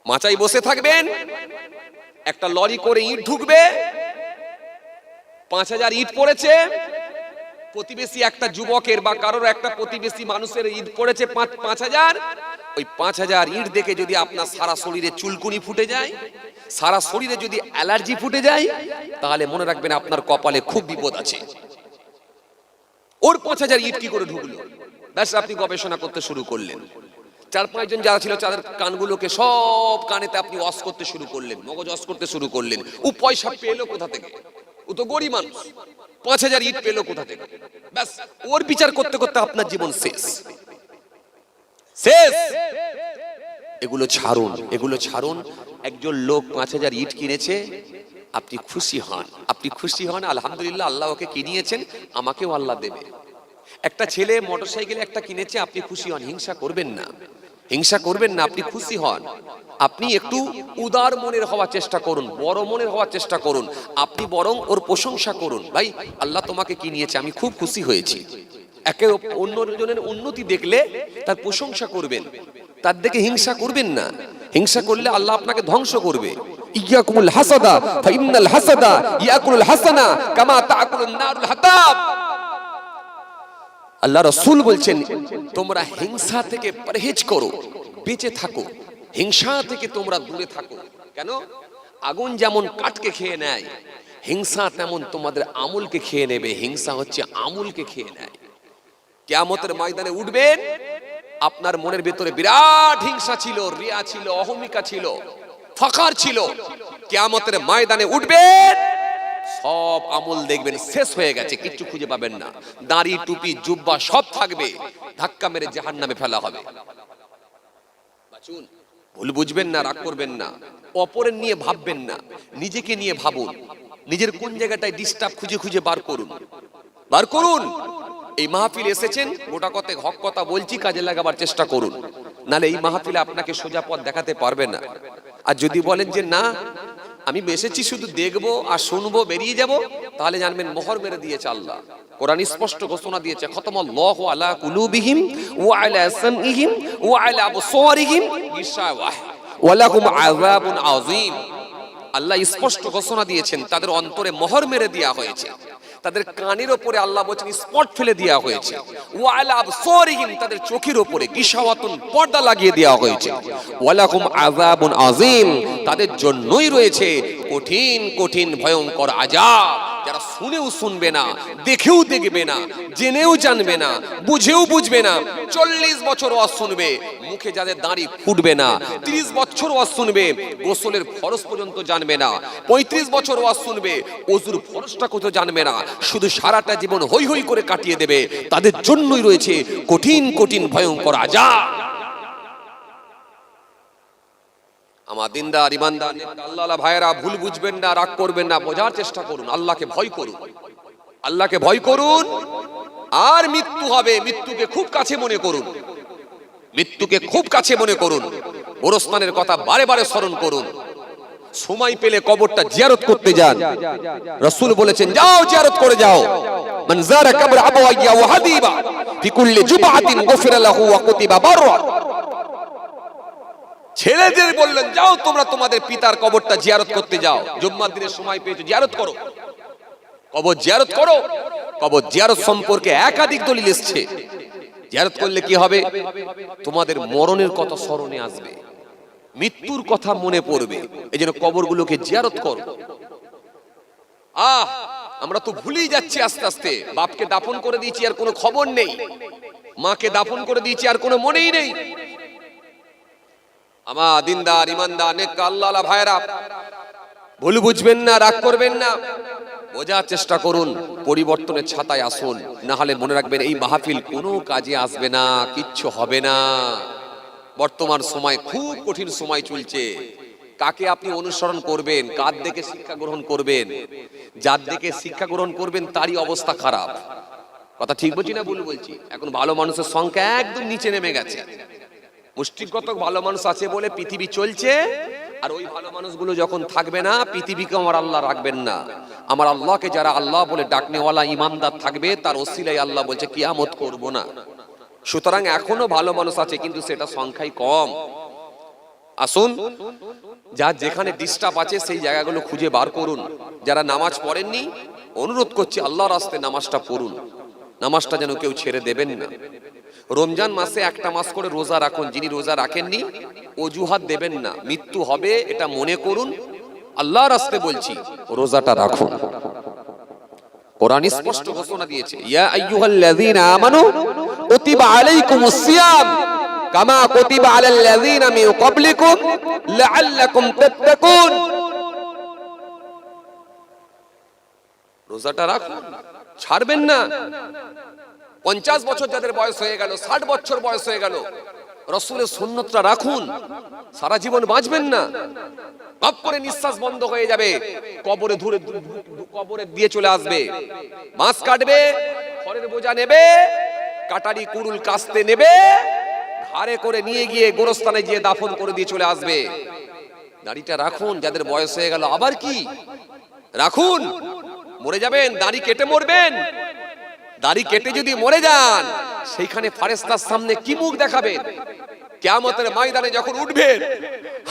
মাচায় বসে থাকবেন, একটা লরি করে ইট ঢুকবে, 5000 ইট পড়েছে, প্রতিবেশী একটা যুবকের বা কারোর একটা প্রতিবেশী মানুষের ইট পড়েছে 5000, ওই 5000 ইট দেখে যদি আপনার সারা শরীরে চুলকুনি ফুটে যায়, সারা শরীরে যদি অ্যালার্জি ফুটে যায়, তাহলে মনে রাখবেন আপনার কপালে খুব বিপদ আছে। ওর 5000 ইট কি করে ঢুকলো? ব্যাস আপনি গবেষণা করতে শুরু করলেন। 4-5 জন যারা ছিল তাদের কানগুলোকে সব কানেতে আপনি ওয়াশ করতে শুরু করলেন, মগজ ওয়াশ করতে শুরু করলেন। ও পয়সা পেলো কোথা থেকে? ও তো গরিব মানুষ, 5000 ইট পেলো কোথা থেকে? ব্যাস ওর বিচার করতে করতে আপনার জীবন শেষ শেষ। এগুলো ছাড়ুন, এগুলো ছাড়ুন। একজন লোক 5000 ইট কিনেছে, আপনি খুশি হন, আপনি খুশি হন, আলহামদুলিল্লাহ আল্লাহ ওকে কিনিয়েছেন, আমাকেও আল্লাহ দেবে। একটা ছেলে মোটরসাইকেল একটা কিনেছে, আপনি খুশি হন, হিংসা করবেন না, হিংসা করবেন না, আপনি খুশি হন। আপনি একটু উদার মনের হওয়ার চেষ্টা করুন, বড় মনের হওয়ার চেষ্টা করুন। আপনি বরং ওর প্রশংসা করুন, ভাই আল্লাহ তোমাকে কিনিয়েছে, আমি খুব খুশি হয়েছি। একে অন্যজনের উন্নতি দেখলে তার প্রশংসা করবেন, তার দিকে হিংসা করবেন না। হিংসা করলে আল্লাহ আপনাকে ধ্বংস করবে। ইয়াকুমুল হাসাদা ফাইন্নাল হাসাদা ইয়াকুলুল হাসানা কামা তাকুলুন নারুল হাতাব। আল্লাহ রাসূল বলছেন, তোমরা হিংসা থেকে পরহেজ করো, বেঁচে থাকো, হিংসা থেকে তোমরা দূরে থাকো। কেন? আগুন যেমন কাঠকে খেয়ে নেয়, হিংসা তেমন তোমাদের আমলকে খেয়ে নেবে। হিংসা হচ্ছে আমলকে খেয়ে নেয়। কিয়ামতের ময়দানে উঠবেন, আপনার মনের ভিতরে বিরাট হিংসা ছিল, রিয়া ছিল, অহমিকা ছিল, ফাকার ছিল। কিয়ামতের ময়দানে উঠবেন, সব আমল দেখবেন শেষ হয়ে গেছে, কিচ্ছু খুঁজে পাবেন না। দাড়ি, টুপি, জুব্বা সব থাকবে, ধাক্কা মেরে জাহান্নামে ফেলা হবে। বাঁচুন, ভুল বুঝবেন না, রাগ করবেন না, অপরের নিয়ে ভাববেন না, নিজেকে নিয়ে ভাবুন। নিজের কোন জায়গাটায় ডিস্টার্ব খুঁজে খুঁজে বার করুন, বার করুন। এই মাহফিল এসেছেন, গোটা কথা হক কথা বলছি, কাজে লাগাবার চেষ্টা করুন, নালে এই মাহফিলে আপনাকে সোজা পথ দেখাতে পারবে না। আর যদি বলেন যে না আমি এসেছি শুধু দেখবো আর শুনবো বেরিয়ে যাব, তাহলে জানবেন মোহর মেরে দিয়েছে আল্লাহ। কোরআন স্পষ্ট ঘোষণা দিয়েছে, খতমাল্লাহু আলা কুলুবিহিম ওয়া আলা সামইহিম ওয়া আলা আবসারিহিম গিশাওয়াহ ওয়া লাহুম আযাবুন আযীম। আল্লাহ স্পষ্ট ঘোষণা দিয়েছেন, তাদের অন্তরে মোহর মেরে দেওয়া হয়েছে, তাদের কানের উপরে আল্লাহ বলেছেন স্পট ফেলে দেওয়া হয়েছে। ওয়া আলা আবসারিহিম, তাদের চোখের উপরে গিশাওয়াতুন পর্দা লাগিয়ে দেওয়া হয়েছে। ওয়া লাহুম আযাবুন আযীম, তাদের জন্যই রয়েছে কঠিন কঠিন ভয়ঙ্কর আযাব। যারা শুনেও শুনবে না, দেখেও দেখবে না, জেনেও জানবে না, বুঝেও বুঝবে না, 40 বছর ওয়াজ শুনবে, মুখে যাদের দাড়ি ফুটবে না, 30 বছর ওয়াজ শুনবে, গোসলের ফরজ পর্যন্ত জানবে না, 35 বছর ওয়াজ শুনবে, ওযুর ফরজটা কোথাও জানবে না, শুধু সারাটা জীবন হই হই করে কাটিয়ে দেবে। তাদের জন্যই রয়েছে কঠিন কঠিন ভয়ঙ্কর আযাব। আমার দিনদার ইমানদার আল্লাহ ভাইয়েরা, ভুল বুঝবেন না, রাগ করবেন না, বোঝার চেষ্টা করুন, আল্লাহকে ভয় করুন, আল্লাহকে ভয় করুন। আর মৃত্যু হবে, মৃত্যুকে খুব কাছে মনে করুন, মৃত্যুকে খুব কাছে মনে করুন। গোরস্থানের কথা বারে বারে স্মরণ করুন। সময় পেলে কবরটা জিয়ারত করতে যান। রাসূল বলেছেন, যাও জিয়ারত করে যাও। মান যারা কবর আবওয়াইয়া ওয়া হাদিবা ফি কুল্লি জুমআতিন গুফিরা লাহু ওয়া কুতিবা বাররা। ছেলেদের বললেন, যাও তোমরা তোমাদের পিতার কবরটা জিয়ারত করতে যাও, জুম্মার দিনের সময় পেয়েছো, জিয়ারত করো, কবর জিয়ারত করো। কবর জিয়ারত সম্পর্কে একাধিক দলিল এসেছে। জিয়ারত করলে কি হবে? তোমাদের মরণের কথা স্মরণে আসবে, মৃত্যুর কথা মনে পড়বে। এইজন্য কবরগুলোকে জিয়ারত করো। আমরা তো ভুলেই যাচ্ছি আস্তে আস্তে। বাপকে দাফন করে দিয়েছি, আর কোনো খবর নেই। মাকে দাফন করে দিয়েছি, আর কোনো মনেই নেই। আমার দিনদার ইমানদার নেক আল্লাহওয়ালা ভাইরা, ভুল বুঝবেন না, রাগ করবেন না, বোঝার চেষ্টা করুন, পরিবর্তনের ছাতায় আসুন। না হলে মনে রাখবেন, এই মাহফিল কোনো কাজে আসবে না, কিচ্ছু হবে না। বর্তমান সময় খুব কঠিন সময় চলছে। কাকে আপনি অনুসরণ করবেন, কার দেখে শিক্ষা গ্রহণ করবেন? যার দেখে শিক্ষা গ্রহণ করবেন তারই অবস্থা খারাপ। কথা ঠিক বলছি না ভুল বলছি? এখন ভালো মানুষের সংখ্যা একদম নিচে নেমে গেছে। মুষ্টিগত ভালো মানুষ আছে বলে পৃথিবী চলছে, আর ওই ভালো মানুষগুলো যখন থাকবে না, পৃথিবীকে আমার আল্লাহ রাখবেন না। আমার আল্লাহকে যারা আল্লাহ বলে ডাকনেওয়ালা ইমানদার থাকবে, তার ওসিলায় আল্লাহ বলছে কিয়ামত করব না। সুতরাং এখনো ভালো মানুষ আছে, কিন্তু সেটা সংখ্যায় কম। আসুন, যার যেখানে ডিস্টার্ব আছে সেই জায়গাগুলো খুঁজে বার করুন। যারা নামাজ পড়েননি, অনুরোধ করছি আল্লাহর রাস্তায় নামাজটা পড়ুন। নামাজটা যেন কেউ ছেড়ে দেবেন না। রমজান মাসে একটা মাস করে রোজা রাখুন। যিনি রোজা রাখেননি, অজুহাত দেবেন না। মৃত্যু হবে এটা মনে করুন, আল্লাহর রাস্তায় বলছি, রোজাটা রাখুন। কোরআন স্পষ্ট ঘোষণা দিয়েছে, ইয়া আইয়ুহাল্লাযীনা আমানু কুতিবা আলাইকুমুস সিয়াম কামা কুতিবা আলাল্লাযীনা মিন ক্বাবলিকুম লাআল্লাকুম তাত্তাকুন। রোজাটা রাখুন, ছাড়বেন না। 50 বছর যাদের বয়স হয়ে গেল, 60 বছর বয়স হয়ে গেল, রাসূলের সুন্নতটা রাখুন। সারা জীবন বাঁচবেন না, গপ করে নিঃশ্বাস বন্ধ হয়ে যাবে, কবরে ধরে কবরে দিয়ে চলে আসবে। বাঁশ কাটবে, খড়ের বোঝা নেবে, কাটারি কুড়ুল কাস্তে নেবে, ঘাড়ে করে নিয়ে গিয়ে গোরস্থানে গিয়ে দাফন করে দিয়ে চলে আসবে। দাড়িটা রাখুন। যাদের বয়স হয়ে গেল, আবার কি রাখুন? মরে যাবেন, দাড়ি কেটে মরবেন। দাড়ি কেটে যদি মরে যান, সেইখানে ফারেস্তার সামনে কি মুখ দেখাবেন? কিয়ামতের ময়দানে যখন উঠবেন,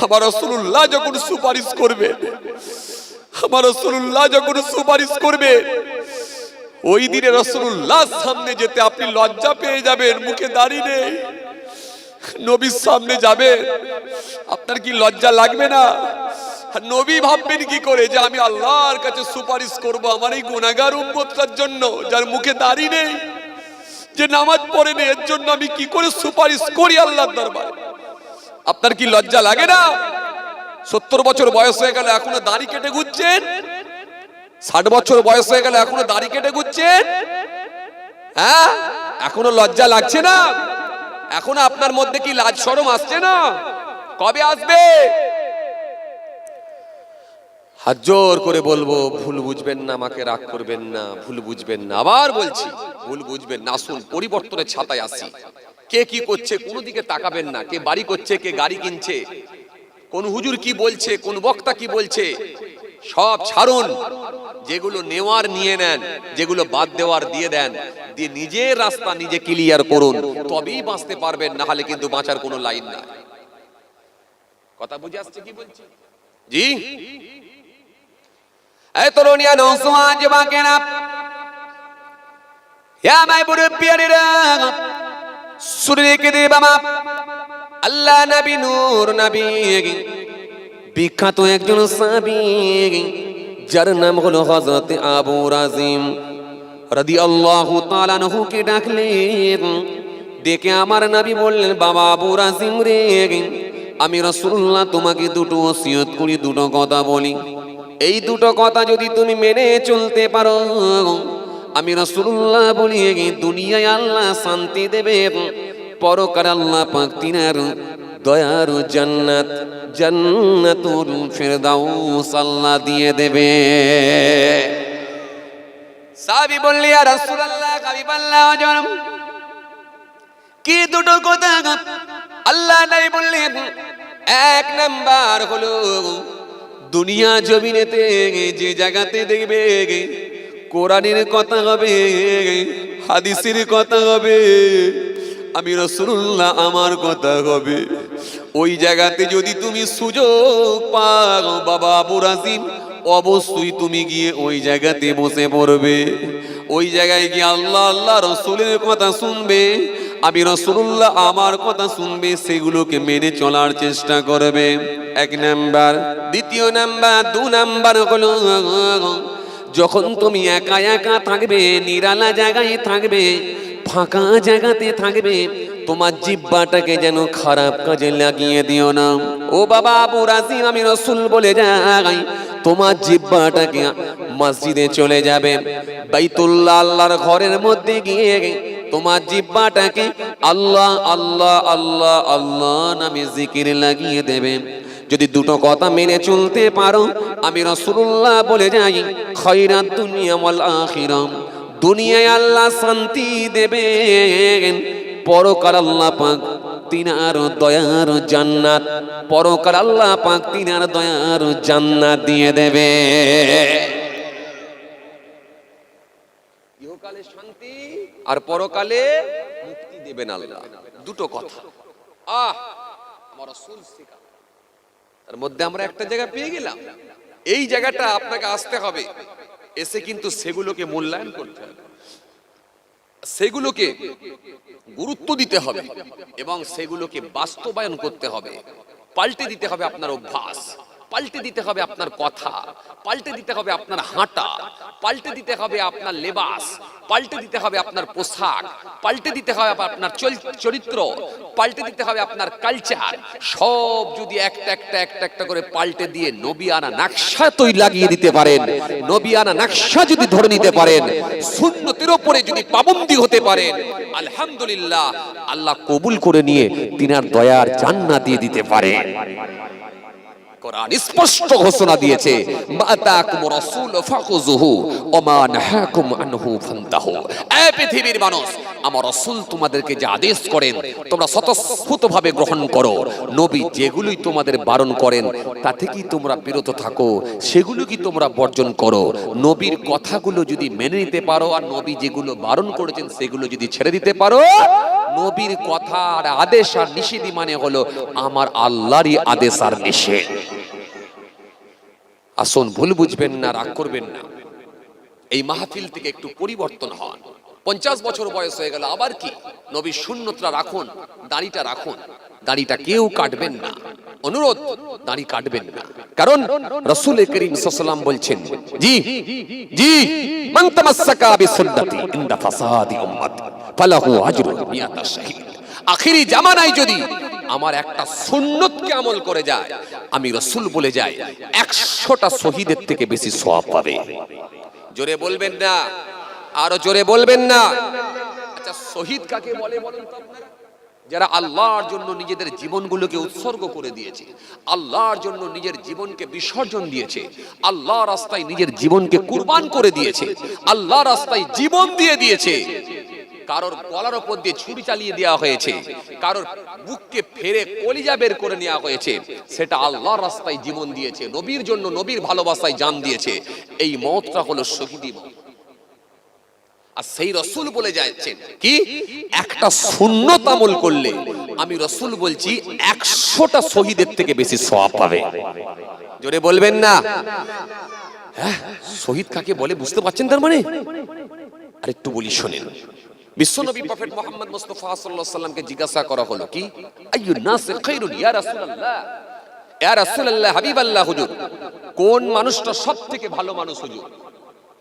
আমার রাসূলুল্লাহ যখন সুপারিশ করবে, আমার রাসূলুল্লাহ যখন সুপারিশ করবে, ওই দিনে রাসূলুল্লাহর সামনে যেতে আপনি লজ্জা পেয়ে যাবেন। মুখে দাড়ি নেই, নবীর সামনে যাবেন, আপনার কি লজ্জা লাগবে না? নবী ভাববেন কি করে যে আমি আল্লাহর কাছে সুপারিশ করব আমার এই গুনাহগার উম্মতটার জন্য, যার মুখে দাড়ি নেই, যে নামাজ পড়ে নেই, এর জন্য আমি কি করে সুপারিশ করি আল্লাহর দরবারে? আপনার কি লজ্জা লাগে না? 70 বছর বয়স হয়ে গেল, এখনো দাড়ি কেটে ঘুরছেন। 60 বছর বয়স হয়ে গেল, এখনো দাড়ি কেটে ঘুরছেন। হ্যাঁ, এখনো লজ্জা লাগছে না? এখনো আপনার মধ্যে কি লাজ শরম আসছে না? কবে আসবে? হাত জোর করে বলবো, ভুল বুঝবেন না, আমাকে রাগ করবেন না, ভুল বুঝবেন না। আবার বলছি, ভুল বুঝবেন না। আসুন, পরিবর্তনের ছাতায় আসি। কে কি করছে কোন দিকে তাকাবেন না। কে বাড়ি করছে, কে গাড়ি কিনছে, কোন হুজুর কি বলছে, কোন বক্তা কি বলছে, সব ছাড়ুন। যেগুলো নেওয়ার নিয়ে নেন, যেগুলো বাদ দেওয়ার দিয়ে দেন, দিয়ে নিজের রাস্তা নিজে ক্লিয়ার করুন, তবেই বাঁচতে পারবেন। না হলে কিন্তু বাঁচার কোনো লাইন নাই। কথা বুঝে আসছে কি বলছি? জি, এই তরুণিয়া নওজওয়ান যুবকেরা, হে আমার বুড়ো পিয়ারেরা, শুনে রেখে দে বাবা, আল্লাহ নবী, নূর নবী, বিখ্যাত একজন সাহাবী, যার নাম হলো হযরত আবু রাজিম রাদিয়াল্লাহু তাআলা আনহু কে ডাকলেন। ডেকে আমার নবী বললেন, বাবা আবু রাজিম রে, আমি রাসূলুল্লাহ তোমাকে দুটো ওসিয়ত করি, দুটো কথা বলি। এই দুটো কথা যদি তুমি মেনে চলতে পারো, আমি রাসূলুল্লাহ বলি, দুনিয়ায় আল্লাহ শান্তি দেবে, পরকালে আল্লাহ পাক তিনার দয়ার জান্নাত, জান্নাতুল ফিরদাউস আল্লাহ দিয়ে দেবে। সাহাবী বললেন, ইয়া রাসূলুল্লাহ, হাবিবাল্লাহ, কি দুটো কথা? আল্লাহ নবী বললেন, এক নাম্বার হলো দুনিয়া জমিনেতে যে জায়গাতে দেখবে কোরআনের কথা হবে, হাদিসের কথা হবে, আমি রাসূলুল্লাহ আমার কথা হবে, ওই জায়গাতে যদি তুমি সুযোগ পাও বাবা আবু রাজিম, অবশ্যই তুমি গিয়ে ওই জায়গাতে বসে পড়বে। ওই জায়গায় গিয়ে আল্লাহ আল্লাহ রাসূলের কথা শুনবে, আমি রাসূলুল্লাহ আমার কথা শুনবে, সেগুলোকে মেনে চলার চেষ্টা করবে। এক নাম্বার। দ্বিতীয় নাম্বার, 2 নাম্বার হলো যখন তুমি একা একা থাকবে, নিরালা জায়গায় থাকবে, ফাঁকা জায়গাতে থাকবে, তোমার জিহ্বাটাকে যেন খারাপ কাজে লাগিয়ে দিও না। ও বাবা আবু রাজিম, আমি রাসূল বলে যাই, তোমার জিহ্বাটাকে মসজিদে চলে যাবে, বাইতুল্লাহ আল্লাহর ঘরের মধ্যে গিয়ে তোমার জিহ্বাটাকে আল্লাহ আল্লাহ আল্লাহ আল্লাহ নামে জিকিরে লাগিয়ে দেবে। যদি দুটো কথা মেনে চলতে পারো, আমি রাসূলুল্লাহ বলে যাই, খায়রাত দুনিয়া ওয়াল আখিরাহ, দুনিয়ায় আল্লাহ শান্তি দেবেন, পরকাল আল্লাহ পাক তিনার দয়ার জান্নাত, পরকাল আল্লাহ পাক তিনার দয়ার জান্নাত দিয়ে দেবে। ইহকালে শান্তি আর পরকালে মুক্তি দেবেন আল্লাহ। দুটো কথা আমার রাসূল শেখা, তার মধ্যে আমরা একটা জায়গা পেয়ে গেলাম। এই জায়গাটা আপনাকে আসতে হবে, এসে কিন্তু সেগুলোকে মূল্যায়ন করতে হবে, সেগুলোকে গুরুত্ব দিতে হবে এবং সেগুলোকে বাস্তবায়ন করতে হবে। পাল্টে দিতে হবে আপনার অভ্যাস, পাল্টে দিতে হবে আপনার কথা, পাল্টে দিতে হবে আপনার হাঁটা, পাল্টে দিতে হবে আপনার লেবাস, পাল্টে দিতে হবে আপনার পোশাক, পাল্টে দিতে হবে আপনার চরিত্র, পাল্টে দিতে হবে আপনার কালচার। সব যদি একটা করে পাল্টে দিয়ে নবিয়ানা নকশা তৈরি লাগিয়ে দিতে পারেন, নবিয়ানা নকশা যদি ধরে নিতে পারেন, সুন্নতের উপরে যদি পাবন্দি হতে পারেন, আলহামদুলিল্লাহ আল্লাহ কবুল করে নিয়ে তিনার দয়ার জান্নাত দিয়ে দিতে পারেন। কোরআন স্পষ্ট ঘোষণা দিয়েছে, মাতাকুম রাসূল ফাখুযুহু ওয়া মা নাহাকুম আনহু ফান্তাহু। এই পৃথিবীর মানুষ, আমার রাসূল তোমাদেরকে যে আদেশ করেন তোমরা স্বতঃস্ফূর্তভাবে গ্রহণ করো। নবী যেগুলোই তোমাদের বারণ করেন তা থেকেই তোমরা বিরত থাকো, সেগুলো কি তোমরা বর্জন করো। নবীর কথাগুলো যদি মেনে নিতে পারো আর নবী যেগুলো বারণ করেছেন সেগুলো যদি ছেড়ে দিতে পারো, নবীর কথা আর আদেশ আর নিষেধ মানে হলো আমার আল্লাহরই আদেশ আর নিষেধ। আসুন, ভুল বুঝবেন না, রাগ করবেন না, এই মাহফিল থেকে একটু পরিবর্তন হন। 50 বছর বয়স হয়ে গেল, আবার কি? নবীর সুন্নতটা রাখুন, দাড়িটা রাখুন, দাড়িটা কেউ কাটবেন না, অনুরোধ, দাড়ি কাটবেন না। কারণ রাসূল করিম সাল্লাল্লাহু আলাইহি ওয়াসাল্লাম বলছেন, জি জি মান তামাসসাকা বিসুন্নতি ইনদা ফাসাদি উম্মতি ফালাহু আজরু মিয়াতা শাহীদ। আখিরি জামানায় যদি আমার একটা সুন্নতকে আমল করে যায়, আমি রাসূল বলে যাই 100টা শহীদের থেকে বেশি সওয়াব পাবে। জোরে বলবেন না, আরো জোরে বলবেন না। আচ্ছা, শহীদ কাকে বলে বলেন তো আপনারা? যারা আল্লাহর জন্য নিজেদের জীবনগুলোকে উৎসর্গ করে দিয়েছে, আল্লাহর জন্য নিজের জীবনকে বিসর্জন দিয়েছে, আল্লাহর রাস্তায় নিজের জীবনকে কুরবান করে দিয়েছে, আল্লাহর রাস্তায় জীবন দিয়ে দিয়েছে। কারোর গলার উপর দিয়ে ছুরি চালিয়ে দেওয়া হয়েছে, কারোর বুককে ফেরে কলিজা বের করে নেওয়া হয়েছে, সেটা আল্লাহর রাস্তায় জীবন দিয়েছে, নবীর জন্য, নবীর ভালোবাসায় জান দিয়েছে। এই মওতটা হলো শহীদি মওত। আর সেই রাসূল বলে যাচ্ছেন কি, একটা সুন্নত আমল করলে আমি রাসূল বলছি 100টা শহীদের থেকে বেশি সওয়াব পাবে। জোরে বলবেন না। হ্যাঁ, শহীদ কাকে বলে বুঝতে পারছেন? তার মানে আরেকটু বলি শোনেন। বিশ্বনবী প্রফেট মুহাম্মদ মুস্তাফা সাল্লাল্লাহু আলাইহি সাল্লামকে জিজ্ঞাসা করা হলো, কি আইয়ুন নাস খায়রুন ইয়া রাসূলুল্লাহ, ইয়া রাসূলুল্লাহ, হাবিবাল্লাহ হুজুর, কোন মানুষটা সবথেকে ভালো মানুষ হুজুর?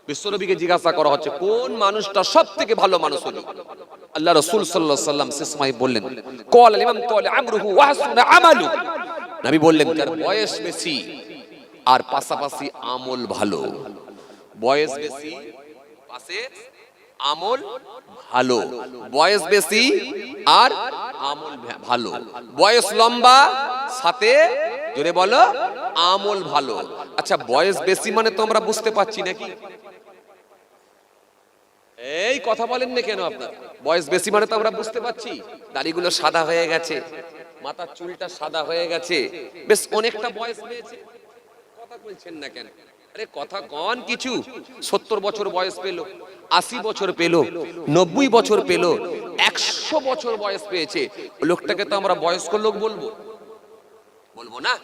বিশ্বনবীকে জিজ্ঞাসা করা হচ্ছে কোন মানুষটা সবথেকে ভালো মানুষ হুজুর? আল্লাহ রাসূল সাল্লাল্লাহু আলাইহি সাল্লাম শেষ সময় বললেন, ক্বাল ইমাম তাওয়াল আমরুহু ওয়া হাসানা আমালু। নবী বললেন, যার বয়স বেশি আর পাশাপাশি আমল ভালো। বয়স বেশি, পাশে আমল ভালো। বয়স বেশি আর আমল ভালো। বয়স লম্বা, সাথে জোরে বলো আমল ভালো। আচ্ছা, বয়স বেশি মানে তো আমরা বুঝতে পারছি নাকি? এই কথা বলেন না কেন আপনারা? বয়স বেশি মানে তো আমরা বুঝতে পারছি, দাড়িগুলো সাদা হয়ে গেছে, মাথার চুলটা সাদা হয়ে গেছে, বেশ অনেকটা বয়স পেয়েছে। কথা বলছেন না কেন? আরে কথা কন কিছু। 70 বছর বয়স পেল, 80 বছর পেল, 90 বছর পেল, 100 বছর বয়স পেয়েছে, লোকটাকে তো আমরা বয়স্ক লোক বলবো? বলবো না।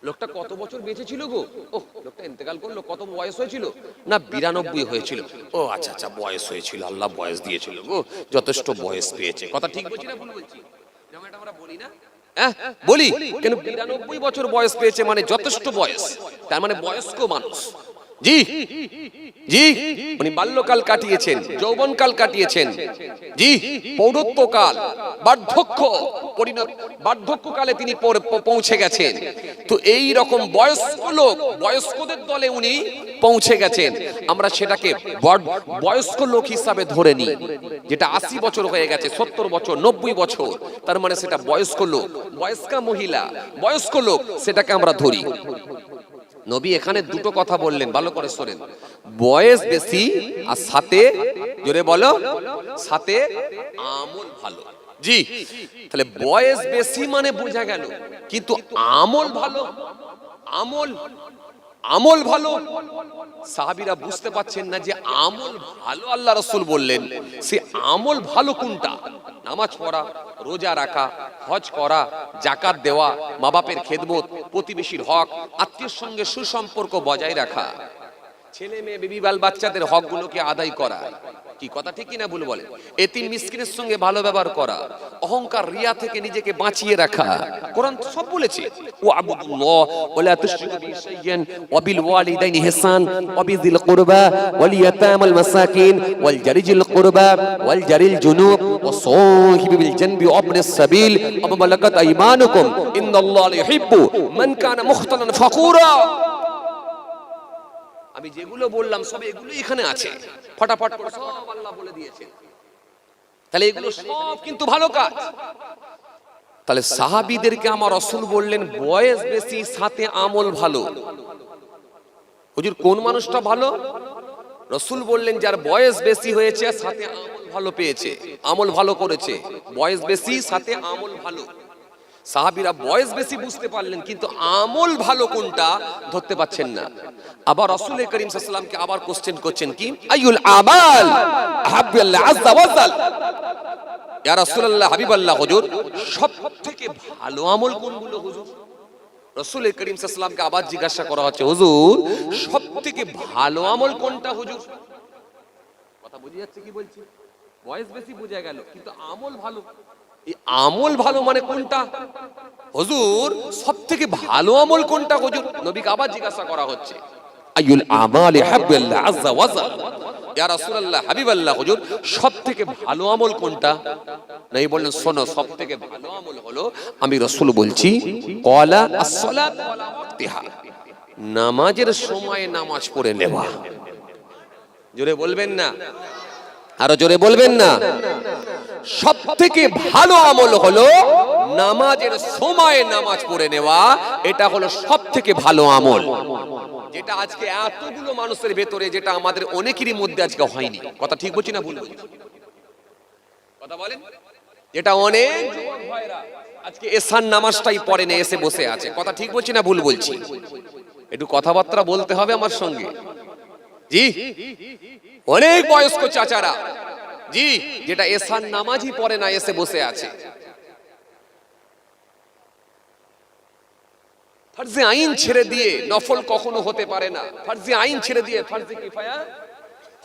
লোকটা কত বছর বেঁচে ছিল গো? ও, লোকটা ইন্তেকাল করলো, কত বয়স হয়েছিল? না 92 হয়েছিল। ও আচ্ছা আচ্ছা, বয়স হয়েছিল, আল্লাহ বয়স দিয়েছিল গো, যথেষ্ট বয়স পেয়েছে। কথা ঠিক বলছি না ভুল বলছি? যেমন এটা আমরা বলি না, বলি কেন? 92 বছর বয়স পেয়েছে মানে যথেষ্ট বয়স, তার মানে বয়স্ক মানুষ। জি জি, উনি বাল্যকাল কাটিয়েছেন, যৌবনকাল কাটিয়েছেন, জি পৌরত্বকাল, বার্ধক্য, বার্ধক্যকালে তিনি পৌঁছে গেছেন। তো এই রকম বয়স্ক লোক, বয়স্কদের দলে উনি পৌঁছে গেছেন। আমরা সেটাকে বয়স্ক লোক হিসাবে ধরে নিই। যেটা 80 বছর হয়ে গেছে, 70 বছর, 90 বছর, তার মানে সেটা বয়স্ক লোক। বয়স্কা মহিলা, বয়স্ক লোক, সেটাকে আমরা ধরি। নবী এখানে দুটো কথা বললেন, ভালো করে শোনেন। বয়স বেশি আর সাথে জোরে বলো, সাথে আমল ভালো। জি, তাহলে বয়স বেশি মানে বোঝা গেল, কিন্তু আমল ভালো। আমল ভালো, সাহাবীরা বুঝতে পারছেন না যে আমল ভালো আল্লাহ রাসূল বললেন, সে আমল ভালো কোনটা? নামাজ পড়া, রোজা রাখা, হজ করা, জাকাত দেওয়া, মা বাপের খেদমত, প্রতিবেশীর হক, আত্মীয়ের সঙ্গে সুসম্পর্ক বজায় রাখা, ছেলে মেয়ে বেবি বাচ্চাদের হকগুলোকে আদায় করা। কি কথা ঠিক কিনা ভুল বলেন? এতিম মিসকিনের সঙ্গে ভালো ব্যবহার করা, অহংকার রিয়া থেকে নিজেকে বাঁচিয়ে রাখা। কোরআন সব বলেছে, ওয়া আবুদুল্লাহ ওয়া লা তুশরিকু বিহি শাইয়ান ওয়া বিল ওয়ালিদাইনি ইহসান ওয়া বিযিল কুরবা ওয়াল ইয়াতামাল মাসাকিন ওয়াল জারিজিল কুরবা ওয়াল জারিল জুনুব ওয়া সাহিবি বিল জানবি ওয়া ইবনিস সাবিল ওয়া মালাকাত আইমানুকুম ইন্নাল্লাহা লা ইউহিব্বু মান কানা মুখতালান ফাকুরা। আমি যেগুলো বললাম সব এগুলো এখানে আছে, ফটাফট করে সব আল্লাহ বলে দিয়েছেন। তাহলে এগুলো সব কিন্তু ভালো কাজ। তাহলে সাহাবীদেরকে আমার রাসূল বললেন বয়স বেশি সাথে আমল ভালো। হুজুর কোন মানুষটা ভালো? রাসূল বললেন যার বয়স বেশি হয়েছে সাথে আমল ভালো পেয়েছে, আমল ভালো করেছে। বয়স বেশি সাথে আমল ভালো। সাহাবীরা বয়স বেশি বুঝতে পারলেন, কিন্তু আমল ভালো কোনটা ধরতে পাচ্ছেন না। আবার রাসূল করিম সাল্লাল্লাহু আলাইহি ওয়াসাল্লামকে আবার কোশ্চেন করছেন, কি আইয়ুল আমাল আহাব্বু আল্লাহ আযজা ওয়া জাল। ইয়া রাসূলুল্লাহ, হাবিবাল্লাহ, হুজুর সবথেকে ভালো আমল কোনগুলো হুজুর? রাসূল করিম সাল্লাল্লাহু আলাইহি ওয়াসাল্লামকে আবার জিজ্ঞাসা করা হচ্ছে, হুজুর সবথেকে ভালো আমল কোনটা হুজুর? কথা বুঝে যাচ্ছে কি বলছি? বয়স বেশি বোঝা গেল, কিন্তু আমল ভালো। এই আমল ভালো মানে কোনটা হুজুর? সবথেকে ভালো আমল কোনটা হুজুর? নবীকে আবার জিজ্ঞাসা করা হচ্ছে, আইয়ুল আমালি হাব্বাল্লাহ আযজা ওয়া জাল। ইয়া রাসূলুল্লাহ, হাবিবাল্লাহ, হুজুর সবথেকে ভালো আমল কোনটা? নবী বললেন, শোনো, সবথেকে ভালো আমল হলো, আমি রাসূল বলছি, ক্বালা আস-সালাত ওয়ালা ওয়াক্তিহা, নামাজের সময়ে নামাজ পড়ে নেওয়া। জোরে বলবেন না? আরো জোরে বলবেন না? সবথেকে ভালো আমল হলো নামাজের সময়ে নামাজ পড়ে নেওয়া। এটা হলো সবথেকে ভালো আমল, যেটা আজকে এতগুলো মানুষের ভেতরে, যেটা আমাদের অনেকেরই মধ্যে আজকে হয়নি। কথা ঠিক বলছি না ভুল বলছি? কথা বলেন। যেটা অনেক যুবক ভাইরা আজকে এশার নামাজটাই পড়ে না, এসে বসে আছে। কথা ঠিক বলছি না ভুল বলছি? একটু কথাবার্তা বলতে হবে আমার সঙ্গে। জি, অনেক বয়স্ক চাচারা, জি, যেটা এশার নামাজই পড়ে না, এসে বসে আছে। ফরজে আইন ছেড়ে দিয়ে নফল কখনো হতে পারে না। ফরজে আইন ছেড়ে দিয়ে ফরজে কিফায়া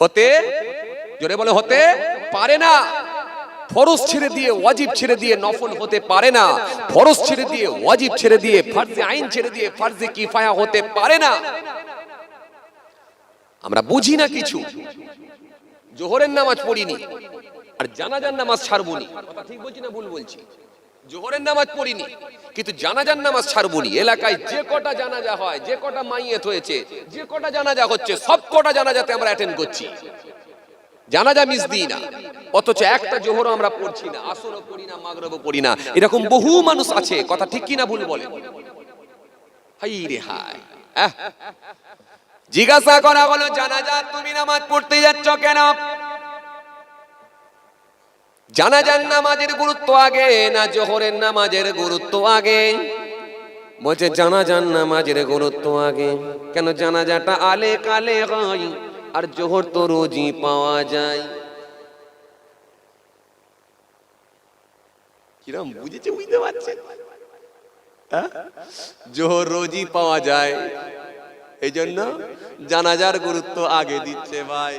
হতে, জোরে বলে, হতে পারে না। ফরজ ছেড়ে দিয়ে, ওয়াজিব ছেড়ে দিয়ে নফল হতে পারে না। ফরজ ছেড়ে দিয়ে, ওয়াজিব ছেড়ে দিয়ে, ফরজে আইন ছেড়ে দিয়ে ফরজে কিফায়া হতে পারে না। আমরা বুঝি না কিছু। জোহরের নামাজ পড়িনি আর জানাজার নামাজ ছাড়বনি। কথা ঠিক বলছি না ভুল বলছি? জোহরের নামাজ পড়িনি কিন্তু জানাজার নামাজ ছাড়বনি। এলাকায় যে কটা জানাজা হয়, যে কটা মাইয়েত হয়েছে, যে কটা জানাজা হচ্ছে, সব কটা জানাজাতে আমরা অ্যাটেন্ড করছি, জানাজা মিস দিই না। অথচ একটা জোহরও আমরা পড়ছি না, আসরও পড়ি না, মাগরিবও পড়ি না। এরকম বহু মানুষ আছে। কথা ঠিক কি না ভুল বলে? হাই রে হাই। জিজ্ঞাসা করা হলো, জানাজা তুমি নামাজ পড়তে যাচ্ছ কেন? জানাজার নামাজের গুরুত্ব আগে না জোহরের নামাজের গুরুত্ব আগে? বলছে জানাজার নামাজের গুরুত্ব আগে। কেন? জানাজাটা আলে কালে হয় আর জোহর তো রোজই পাওয়া যায়। কিরম বুঝেছে? বুঝতে পারছে? জোহর রোজই পাওয়া যায়, এই জন্য জানাজার গুরুত্ব আগে দিচ্ছে ভাই।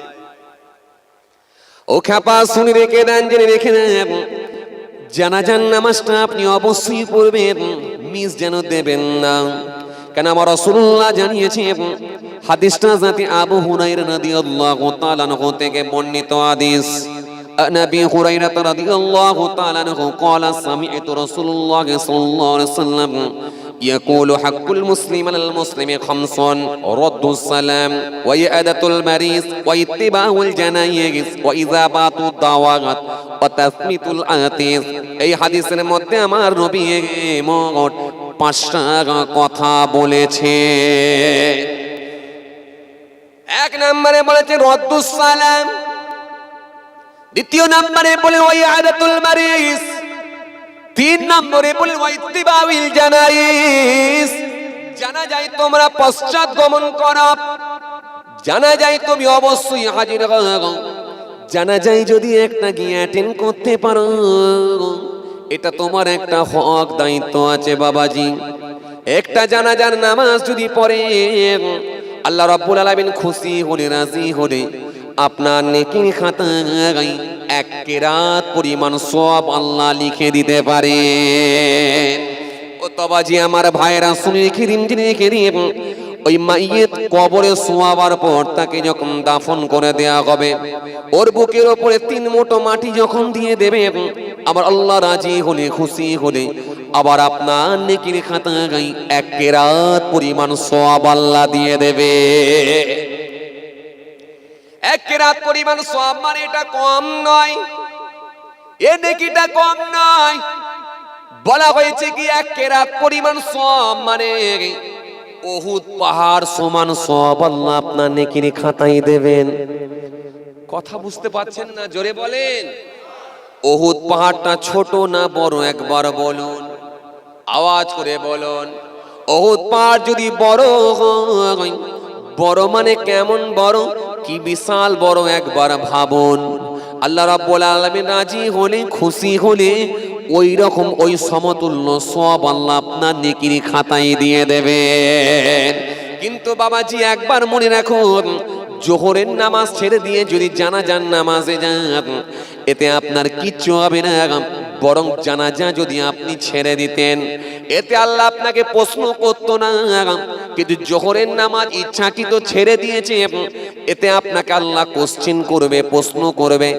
ও খাপা, শুনে রেখে দেন, জেনে রেখে দেন, জানাজার নামাজটা আপনি অবশ্যই পড়বেন, মিস যেন দেবেন না। কেন? আমার রাসূলুল্লাহ জানিয়েছেন, হাদিসটা যাতে আবু হুরায়রা রাদিয়াল্লাহু তাআলা আনহু থেকে বর্ণিত হাদিস। নবী হুরায়রা রাদিয়াল্লাহু তাআলা আনহু قال سمعت رسول الله صلى الله عليه وسلم يقول حق المسلم على المسلم خمس: رد السلام وإعادة المريض واتباع الجنائز وإجابة الدعوات وتثبيت العاطس। এই হাদিসের মধ্যে আমার নবী মোট 5টা কথা বলেছে। এক নম্বরে বলেছে রদ্দুস সালাম, দ্বিতীয় নম্বরে বলে ওয়াইআদাতুল মারিস, 3 নম্বরে বলে ওয়াইতিবাউল জানাইস, জানাজায় তোমরা পশ্চাৎ গমন করো, জানাজায় তুমি অবশ্যই হাজির হও, জানাজায় যদি একটা গিয়ে অ্যাটেন্ড করতে পারো, এটা তোমার একটা হক দায়িত্ব আছে বাবাজি। একটা জানাজার নামাজ যদি পড়ে, আল্লাহ রাব্বুল আলামিন খুশি হলে, রাজি হলে আপনার নেকির খাতায় এক কেরাত পরিমাণ সওয়াব আল্লাহ লিখে দিতে পারে। ও তবাজি আমার ভাইরা শুনে রেখে দিন, ওই মাইয়েত কবরে শোয়াবার পর তাকে যখন দাফন করে দেয়া হবে, ওর বুকের ওপরে 3 মুঠো মাটি যখন দিয়ে দেবে, আবার আল্লাহ রাজি হলে, খুশি হলে আবার আপনার নেকির খাতায় এক কেরাত পরিমাণ সওয়াব আল্লাহ দিয়ে দেবে। এক কেরাত পরিমাণ সওয়াব মানে এটা কম নয়, এ নেকিটা কম নয়। বলা হয়েছে কি এক কেরাত পরিমাণ সওয়াব মানে উহুদ পাহাড় সমান সওয়াব আল্লাহ আপনার নেকির খাতায় দেবেন। কথা বুঝতে পারছেন না? জোরে বলেন। উহুদ পাহাড়টা ছোট না বড় একবার বলুন, আওয়াজ করে বলুন। উহুদ পাহাড় যদি বড় হয়, বড় মানে কেমন বড়, কি বিশাল বড় একবার ভাবুন। আল্লাহ রাব্বুল আলামিন রাজি হলে, খুশি হলে ওই রকম ওই সমতুল্য সওয়াব আল্লাহ আপনার নেকির খাতায় দিয়ে দেবেন। কিন্তু বাবাজি একবার মনে রাখুন, জোহরের নামাজ ছেড়ে দিয়ে যদি জানাজার নামাজে যান, এতে আপনার কিচ্ছু হবে না, বরং জানাজা যদি আপনি ছেড়ে দিতেন, এতে আল্লাহ আপনাকে প্রশ্ন করতো না। কিন্তু জোহরের নামাজ ইচ্ছাকৃত ছেড়ে দিয়েছে, এতে আপনাকে আল্লাহ কোশ্চেন করবে, প্রশ্ন করবে,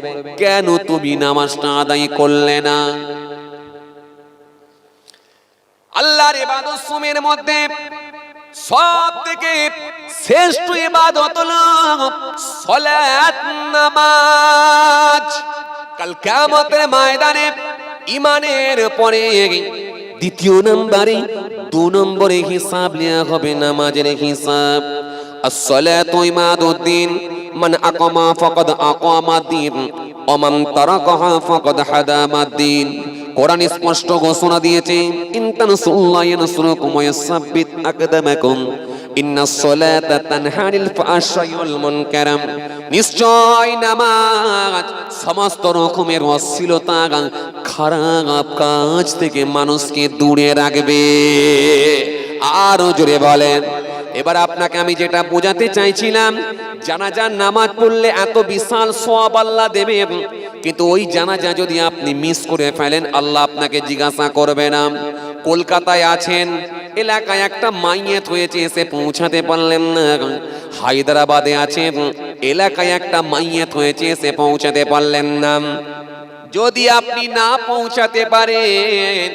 কেন তুমি নামাজটা আদায় করলে না? আল্লাহর ইবাদত সমূহের মধ্যে সব থেকে শ্রেষ্ঠ ইবাদত হলো সালাত, নামাজ। কাল কিয়ামতের ময়দানে ঈমানের পরে দ্বিতীয় নম্বরে, 2 নম্বরে হিসাব নেওয়া হবে নামাজের হিসাব। as-salatu imaduddin, মান আকামা ফাকাদ আকামাদ্দিন ওয়া মান তারাকাহা ফাকাদ হাদামাদ্দিন। কোরআন স্পষ্ট ঘোষণা দিয়েছে, ইনতানসুল্লাহ ইয়ানসুরকুম ওয়া ইয়াসাব্বিত আকদামাকুম, ইন্নাস সালাতা তানহা আনিল ফাহশাই ওয়াল মুনকার। নিশ্চয় নামাজ সমস্ত রকমের অশ্লীলতা, খারাপ কাজ থেকে মানুষকে দূরে রাখবে। আরো জোরে বলেন। এবার আপনাকে আমি যেটা বোঝাতে চাইছিলাম, জানাজার নামাজ পড়লে এত বিশাল সওয়াব আল্লাহ দেবে, কিন্তু ওই জানাজা যদি আপনি মিস করে ফেলেন, আল্লাহ আপনাকে জিজ্ঞাসা করবে না। কলকাতায় আছেন, এলাকায় একটা মাইয়েত হয়েছে, এসে পৌঁছাতে পারলেন না। হায়দ্রাবাদে আছেন, এলাকায় একটা মাইয়েত হয়েছে, এসে পৌঁছাতে পারলেন না। যদি আপনি না পৌঁছাতে পারেন,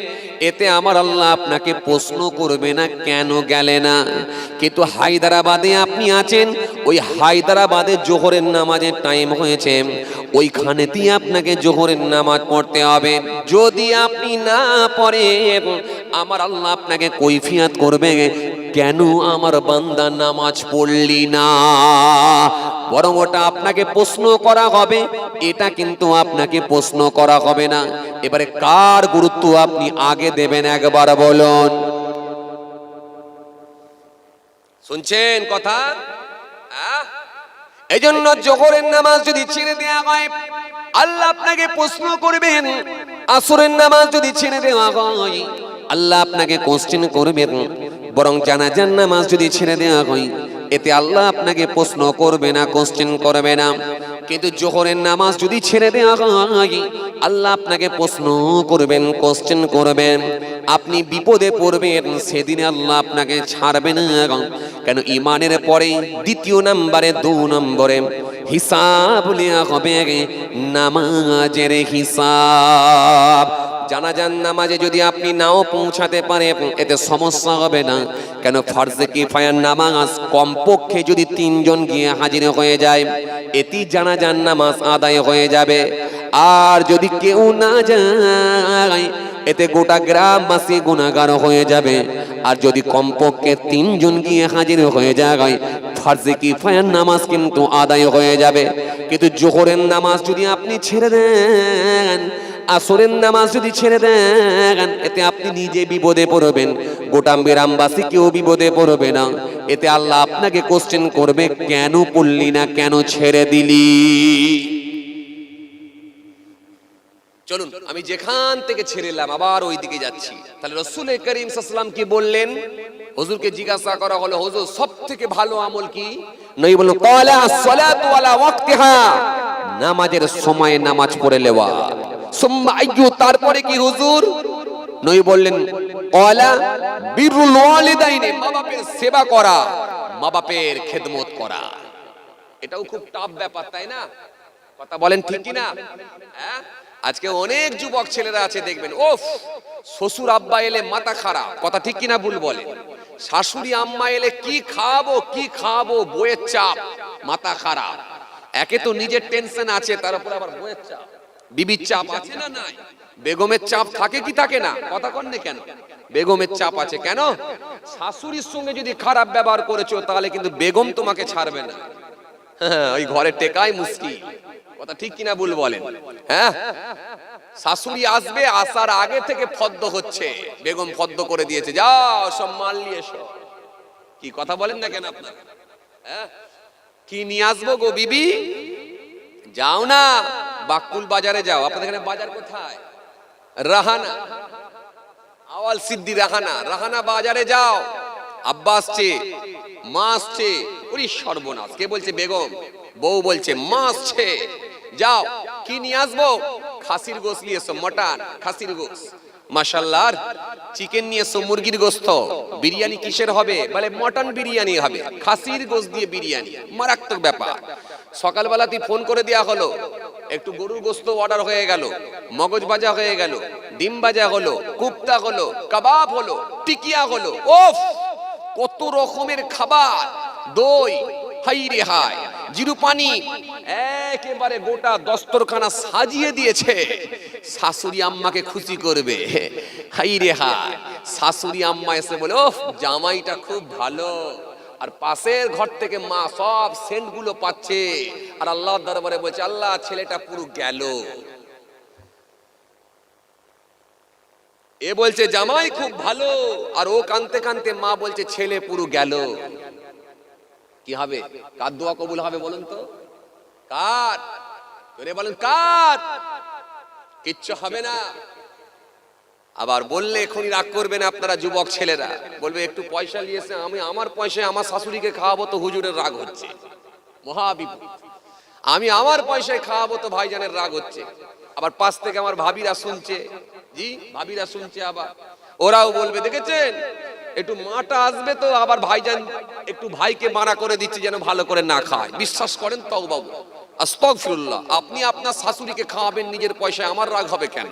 এতে আমার আল্লাহ আপনাকে প্রশ্ন করবে না কেন গেলে না। কিন্তু হায়দ্রাবাদে আপনি আছেন, ওই হায়দ্রাবাদে জোহরের নামাজের টাইম হয়েছে, ওইখানেতেই আপনাকে জোহরের নামাজ পড়তে হবে। যদি আপনি না পড়েন, আমার আল্লাহ আপনাকে কৈফিয়ত করবে, কেন আমার বান্দা নামাজ পড়লি না। বরং ওটা আপনাকে প্রশ্ন করা হবে, এটা কিন্তু আপনাকে প্রশ্ন করা হবে না। এবারে কার গুরুত্ব আপনি আগে দেবেন একবার বলুন। শুনছেন কথা? এই জন্য জোহরের নামাজ যদি ছেড়ে দেওয়া হয়, আল্লাহ আপনাকে প্রশ্ন করবেন। আসরের নামাজ যদি ছেড়ে দেওয়া হয়, আল্লাহ আপনাকে কোশ্চেন করবেন। বরং জানাজার নামাজ যদি ছেড়ে দেওয়া হয়, এতে আল্লাহ আপনাকে প্রশ্ন করবে না, কোশ্চেন করবে না। কিন্তু জোহরের নামাজ যদি ছেড়ে দেওয়া হয়, আল্লাহ আপনাকে প্রশ্ন করবেন, কোশ্চেন করবেন। আপনি বিপদে পড়বেন, সেদিনে আল্লাহ আপনাকে ছাড়বে না। কেন ঈমানের পরে দ্বিতীয় নম্বরে, 2 নম্বরে হিসাব নেওয়া হবে নামাজের হিসাব। জানাজার নামাজে যদি আপনি নাও পৌঁছাতে পারেন, এতে সমস্যা হবে না। কেন ফরজে কিফায়ার নামাজ কমপক্ষে যদি 3 জন গিয়ে হাজির হয়ে যায়, এতেই জানাজার নামাজ আদায় হয়ে যাবে। আর যদি কেউ না যায়, এতে গোটা গ্রামবাসী গুনাহগার হয়ে যাবে। আর যদি কমপক্ষে 3 জন গিয়ে হাজির হয়ে যায়, ফরজে কিফায়ার নামাজ কিন্তু আদায় হয়ে যাবে। কিন্তু জোহরের নামাজ যদি আপনি ছেড়ে দেন, আসরের নামাজ যদি ছেড়ে দেন, এতে আপনি নিজে বিপদে পড়বেন, গোটা গ্রামবাসী কেউ বিপদে পড়বে না। এতে আল্লাহ আপনাকে কোশ্চেন করবে, কেন পড়লি না, কেন ছেড়ে দিলি। চলুন আমি যেখান থেকে ছেড়েলাম আবার ওই দিকে যাচ্ছি। তাহলে রাসূল করিম সাল্লাল্লাহু আলাইহি ওয়াসাল্লাম কি বললেন? হুজুরকে জিজ্ঞাসা করা হলো, হুজুর সবথেকে ভালো আমল কি? নবী বললেন, ক্বালা আস-সালাতু আলা ওয়াক্তিহা, নামাজের সময়ে নামাজ পড়ে নেওয়া। সুম্মা আইয়ু, তারপরে কি হুজুর? নবী বললেন, ক্বালা বিরুল ওয়ালিদাইনি, মা বাপের সেবা করা, মা বাপের খেদমত করা। এটাও খুব টাফ ব্যাপার, তাই না? কথা বলেন ঠিক কি না? হ্যাঁ, আজকে অনেক যুবক ছেলেরা আছে দেখবেন, ওফ শ্বশুর আব্বা এলে মাথা খারাপ, কথা ঠিক কিনা ভুল বলে। শাশুড়ি আম্মা এলে কি খাবো বইয়ের চাপ, মাথা খারাপ। একে তো নিজের টেনশন আছে, তার উপর আবার বইয়ের চাপ, বিবির চাপ আছে না নাই? বেগমের চাপ থাকে কি থাকে না? কথা কন না কেন? বেগমের চাপ আছে। কেন? শাশুড়ির সঙ্গে যদি খারাপ ব্যবহার করেছো তাহলে কিন্তু বেগম তোমাকে ছাড়বে না। ওই ঘরে টেকাই মুশকিল, কথা ঠিক কিনা ভুল বলেন? হ্যাঁ, শাশুড়ি আসবে, আসার আগে থেকে ফদ্দ হচ্ছে, বেগম ফদ্দ করে দিয়েছে, যাও সব মাল নিয়ে এসো। কি কথা বলেন না কেন আপনারা? হ্যাঁ, কি নিয়ে আসবো গো বিবি? যাও না বাকুল বাজারে যাও। আপনাদের এখানে বাজার কোথায়? রাহানা, আওয়াল সিদ্দি রাহানা, রাহানা বাজারে যাও। আব্বা আসছে, মা আসছে। ওরে সর্বনাশ, কে বলছে? বেগম। বউ বলছে মা আসছে, যাও কি নিয়ে আসবো? খাসির গোশত নিয়ে এসো, মটন খাসির গোশত। মাশাআল্লাহ, চিকেন নিয়ে এসো, মুরগির গোশত। বিরিয়ানি কিসের হবে? বলে মটন বিরিয়ানি হবে, খাসির গোশত দিয়ে বিরিয়ানি। মারাত্মক ব্যাপার। সকালবেলাতেই ফোন করে দেয়া হলো, একটু গরুর গোশত অর্ডার হয়ে গেল, মগজ ভাজা হয়ে গেল, ডিম ভাজা হলো, কুপ্তা হলো, কাবাব হলো, টিকিয়া হলো। ওফ, কত রকমের খাবার, দই, হাই রে হাই, জিরু পানি, একেবারে গোটা দস্তরখানা সাজিয়ে দিয়েছে। শাশুড়ি আম্মাকে খুশি করবে, হাই রে হাই। শাশুড়ি আম্মা এসে বলে, ওফ জামাইটা খুব ভালো। আর পাশের ঘর থেকে মা সব সেন্ট গুলো পাচ্ছে, আর আল্লাহর দরবারে বলছে, আল্লাহ ছেলেটা পুরো গেল। এ বলছে জামাই খুব ভালো, আর ও কানতে কানতে মা বলছে ছেলে পুরো গেল। কি হবে? কার দোয়া কবুল হবে বলুন তো? কার? জোরে বলেন কার? কিচ্ছু হবে না। আবার বললে এখনই রাগ করবেন আপনারা যুবক ছেলেরা, বলবে একটু পয়সা নিয়েছে, আমি আমার পয়সায় আমার শাশুড়িকে খাওয়াবো তো হুজুরের রাগ হচ্ছে, মহাবিপদ। আমি আমার পয়সায় খাওয়াবো তো ভাইজানের রাগ হচ্ছে। আবার পাশ থেকে আমার ভাবিরা শুনছে, জি ভাবিরা শুনছে, আবার ওরাও বলবে দেখেছেন একটু মাটা আসবে তো আবার ভাইজান একটু ভাইকে মানা করে দিচ্ছে যেন ভালো করে না খায়। বিশ্বাস করেন তওবা, আস্তাগফিরুল্লাহ। আপনি আপনার শাশুড়িকে খাওয়াবেন নিজের পয়সায়, আমার রাগ হবে কেন?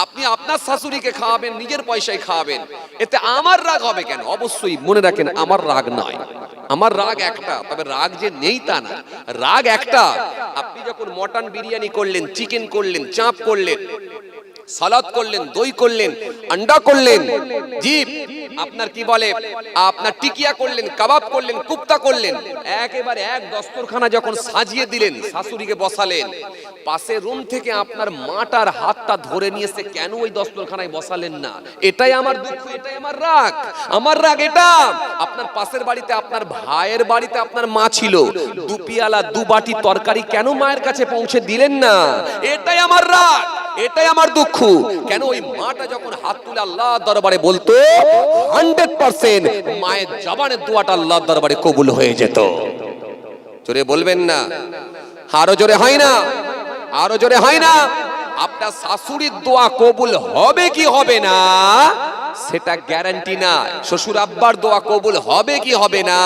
আপনি আপনার শাশুড়িকে খাওয়াবেন নিজের পয়সায় খাওয়াবেন, এতে আমার রাগ হবে কেন? অবশ্যই মনে রাখেন আমার রাগ নয়, আমার রাগ একটা, তবে রাগ যে নেই তা না, রাগ একটা। আপনি যখন মটন বিরিয়ানি করলেন, চিকেন করলেন, চাপ করলেন, সালাদ করলেন, দই করলেন, আন্ডা করলেন, জি আপনার কি বলে আপনার টিকিয়া করলেন, কাবাব করলেন, কুপ্তা করলেন, একেবারে এক দস্তরখানা যখন সাজিয়ে দিলেন, শাশুড়িকে বসালেন, পাশে রুম থেকে আপনার মাটার হাতটা ধরে নিয়েছে, কেন ওই দস্তরখানায় বসালেন না? এটাই আমার দুঃখ, এটাই আমার রাগ। আমার রাগ এটা, আপনার পাশের বাড়িতে আপনার ভাইয়ের বাড়িতে আপনার মা ছিল, দু পিয়ালা দু বাটি তরকারি কেন মায়ের কাছে পৌঁছে দিলেন না? এটাই আমার রাগ, এটাই আমার দুঃখ। কেন ওই মাটা যখন হাত তুলে আল্লাহ দরবারে বলতো, 100% মায়ের জবানের দোয়াটা আল্লাহ দরবারে কবুল হয়ে যেত। জোরে বলবেন না? আরো জোরে হয় না? আরো জোরে হয় না? আপনার শাশুড়ির দোয়া কবুল হবে কি হবে না সেটা গ্যারান্টি নাই। শ্বশুর আব্বার দোয়া কবুল হবে কি হবে না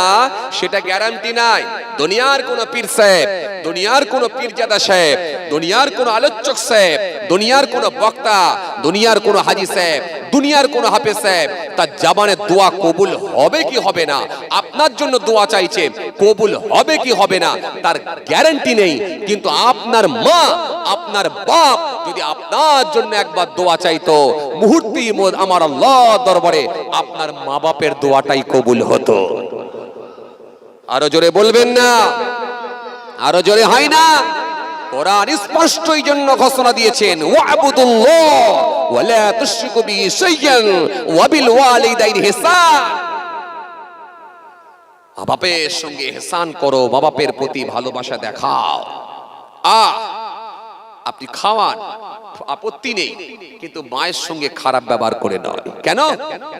সেটা গ্যারান্টি নাই। দুনিয়ার কোন পীর সাহেব, দুনিয়ার কোন পীরজাদা সাহেব, দুনিয়ার কোন আলোচক সাহেব, দুনিয়ার কোন বক্তা, দুনিয়ার কোন হাজী সাহেব, দুনিয়ার কোন হাফেজ সাহেব তার জবানে দোয়া কবুল হবে কি হবে না, আপনার জন্য দোয়া চাইছে, কবুল হবে কি হবে না তার গ্যারান্টি নেই। কিন্তু আপনার মা, আপনার বাপ যদি আপনার জন্য একবার দোয়া চাইতো, মুহূর্তেই আমার আল্লাহ দরবারে আপনার মা বাপের দোয়াটাই কবুল হতো। আরো জোরে বলবেন না? আরো জোরে হয় না? কোরআন স্পষ্ট এই জন্য ঘোষণা দিয়েছেন, ওয়াবুদুল্লাহ ওয়া লা তুশরিকু বিহি শাইয়্যান ওয়া বিল ওয়ালিদাইনি ইহসান। বাপের সঙ্গে ইহসান করো, বাপের প্রতি ভালোবাসা দেখাও। আপনি খাওয়ান, আপত্তি নেই, কিন্তু মায়ের সঙ্গে খারাপ ব্যবহার করে নয়। কেন?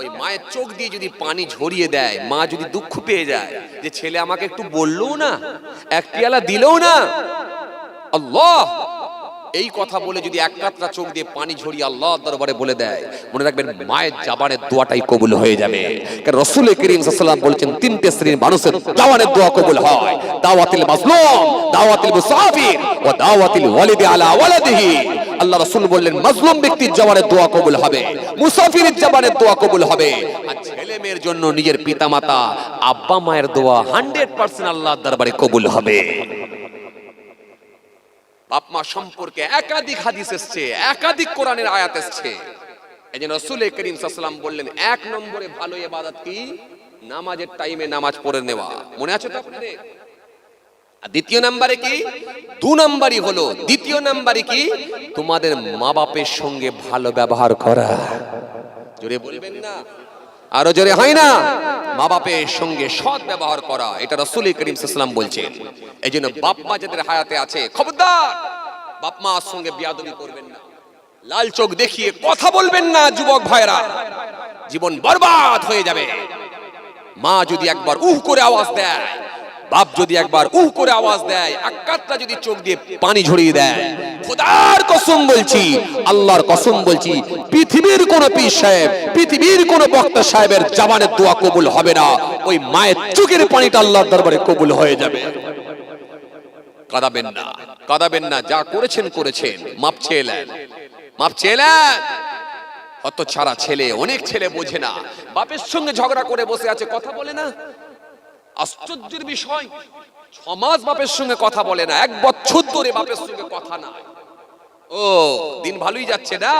ওই মায়ের চোখ দিয়ে যদি পানি ঝরিয়ে দেয়, মা যদি দুঃখ পেয়ে যায় যে ছেলে আমাকে একটু বললো না, এক পেয়ালা দিলও না, আল্লাহ এই কথা বলে যদি এক কাতরা চোখ দিয়ে পানি ঝরিয়ে আল্লাহর দরবারে বলে দেয়, মনে রাখবেন মায়ের জবানের দোয়াটাই কবুল হয়ে যাবে। কারণ রাসূল করিম সাল্লাল্লাহু আলাইহি ওয়াসাল্লাম বলেছেন তিনটে শ্রেণীর মানুষের জবানের দোয়া কবুল হয়, দাওয়াতুল মাজলুম, দাওয়াতুল মুসাফির ও দাওয়াতুল ওয়ালিদি আলা ওয়ালাদিহি। আল্লাহ রাসূল বললেন মাজলুম ব্যক্তির জবানের দোয়া কবুল হবে, মুসাফিরের জবানের দোয়া কবুল হবে, আর ছেলে মেয়ের জন্য নিজের পিতামাতা আব্বা মায়ের দোয়া 100% আল্লাহর দরবারে কবুল হবে। বাপ মা সম্পর্কে একাধিক হাদিস এসছে, একাধিক কোরআনের আয়াত এসছে। এই জন্য রাসূল করিম সাল্লাল্লাহু আলাইহি ওয়াসাল্লাম বললেন এক নম্বরে ভালো ইবাদত কি? নামাজের টাইমে নামাজ পড়ে নেওয়া। মনে আছে তো আপনাদের? আর দ্বিতীয় নম্বরে কি? 2 নম্বরই হলো, দ্বিতীয় নম্বরে কি? তোমাদের মা বাপের সঙ্গে ভালো ব্যবহার করা। জোরে বলবেন না? আরো জোরে হয় না? মা বাপের সঙ্গে সৎ ব্যবহার করা, এটা রাসূল করিম সাল্লাল্লাহু আলাইহি ওয়াসাল্লাম বলছেন। এই জন্য বাপ মা যাদের হায়াতে আছে, খবরদার বাপ মার সঙ্গে বিয়াদবি করবেন না, লাল চোখ দেখিয়ে কথা বলবেন না। যুবক ভাইরা, জীবন বরবাদ হয়ে যাবে। মা যদি একবার উহ করে আওয়াজ দেয়, বাপ যদি একবার উহ করে আওয়াজ দেয়, একাত্রা যদি চোখ দিয়ে পানি ঝরিয়ে দেয়, খোদার কসম বলছি, আল্লাহর কসম বলছি, পৃথিবীর কোন পীর সাহেব, পৃথিবীর কোন বক্তা সাহেবের জবানের দোয়া কবুল হবে না। ওই মায়ের চোখের পানিটা আল্লাহর দরবারে কবুল হয়ে যাবে। কাঁদাবেন না, কাঁদাবেন না, যা করেছেন করেছেন, মাপ চেয়ে নেন, মাপ চেয়ে নেন। অত ছাড়া ছেলে, অনেক ছেলে বোঝে না, বাপের সঙ্গে ঝগড়া করে বসে আছে, কথা বলে না। আশ্চর্যের বিষয়, 6 মাস বাপের সঙ্গে কথা বলে না, 1 বছর ধরে বাপের সঙ্গে কথা না। ও দিন ভালোই যাচ্ছে না,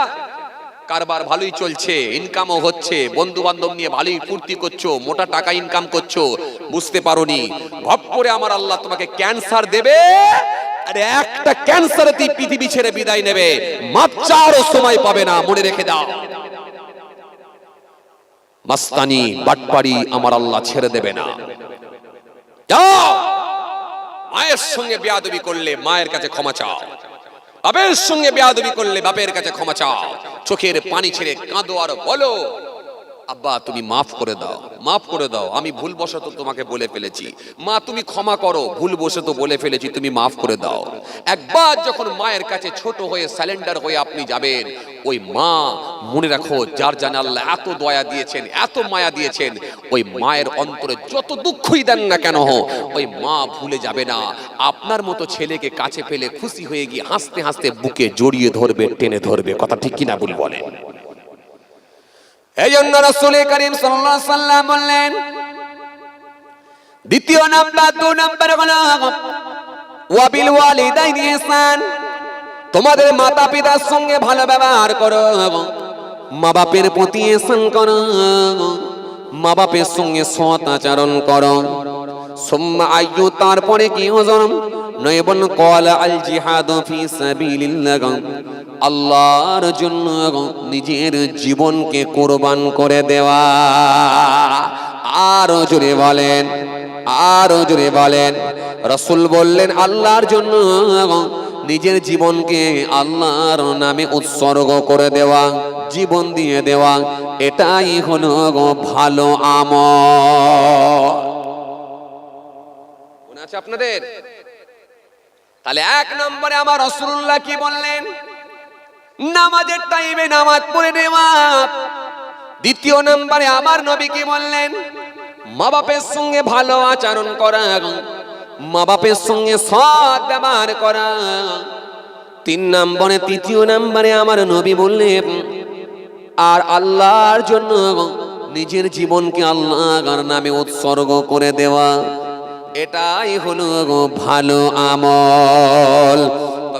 কারবার ভালোই চলছে, ইনকামও হচ্ছে, বন্ধু বান্ধব নিয়ে ভালোই ফুর্তি করছো, মোটা টাকা ইনকাম করছো, বুঝতে পারোনি ভব করে আমার আল্লাহ তোমাকে ক্যান্সার দেবে, আরে একটা ক্যান্সারেতেই পৃথিবী ছেড়ে বিদায় নেবে, মাপ চাওয়ারও সময় পাবে না। মনে রেখে দাও, মাস্তানি বাটপাড়ি আমার আল্লাহ ছেড়ে দেবে না। যাও, মায়ের সঙ্গে বেয়াদবি করলে মায়ের কাছে ক্ষমা চাও, বাপের সঙ্গে বেয়াদবি করলে বাপের কাছে ক্ষমা চাও, চোখের পানি ছেড়ে কাঁদো আর বলো আব্বা তুমি মাফ করে দাও, মাফ করে দাও, আমি ভুলবশত তোমাকে বলে ফেলেছি, মা তুমি ক্ষমা করো, ভুলবশত বলে ফেলেছি, তুমি মাফ করে দাও। একবার যখন মায়ের কাছে ছোট হয়ে সারেন্ডার হয়ে আপনি যাবেন, ওই মা, মনে রাখো, যার জানে আল্লাহ এত দয়া দিয়েছেন, এত মায়া দিয়েছেন, ওই মায়ের অন্তরে যত দুঃখই দেন না কেন, ওই মা ভুলে যাবে না। আপনার মতো ছেলেকে কাছে পেলে খুশি হয়ে গিয়ে হাসতে হাসতে বুকে জড়িয়ে ধরবে, টেনে ধরবে। কথা ঠিক কিনা ভুল বলেন? এই জন্য রাসূল করিম সাল্লাল্লাহু আলাইহি ওয়াসাল্লাম বললেন, দ্বিতীয় নাম্বার, 2 নাম্বার হলো ওয়াবিল ওয়ালিদাইনি ইহসান, তোমাদের মাতা পিতার সঙ্গে ভালো ব্যবহার করো, মা বাপের প্রতি ইহসান করো, মা বাপের সঙ্গে সৎ আচরণ করো। সুম্মা আইয়ু, তারপরে কি ওজন নয় বল ক্বালা আল জিহাদু ফি সাবিলিল্লাহ, আল্লাহর জন্য নিজের জীবনকে কুরবান করে দেওয়া। আরো জোরে বলেন, আরো জোরে বলেন। রাসূল বললেন আল্লাহর জন্য নিজের জীবনকে আল্লাহর নামে উৎসর্গ করে দেওয়া, জীবন দিয়ে দেওয়া, এটাই হলো ভালো আমল। মনে আছে আপনাদের? তাহলে 1 নম্বরে আমার রাসূলুল্লাহ কি বললেন? নামাজের টাইমে নামাজ পড়ে নেওয়া। দ্বিতীয় নম্বরে আমার নবী কি বললেন? মা বাপের সঙ্গে ভালো আচরণ করা, মা বাপের সঙ্গে সৎ ব্যবহার করা। 3 নম্বরে, তৃতীয় নম্বরে আমার নবী বললেন আর আল্লাহর জন্য নিজের জীবনকে আল্লাহর নামে উৎসর্গ করে দেওয়া, এটাই হলো ভালো আমল।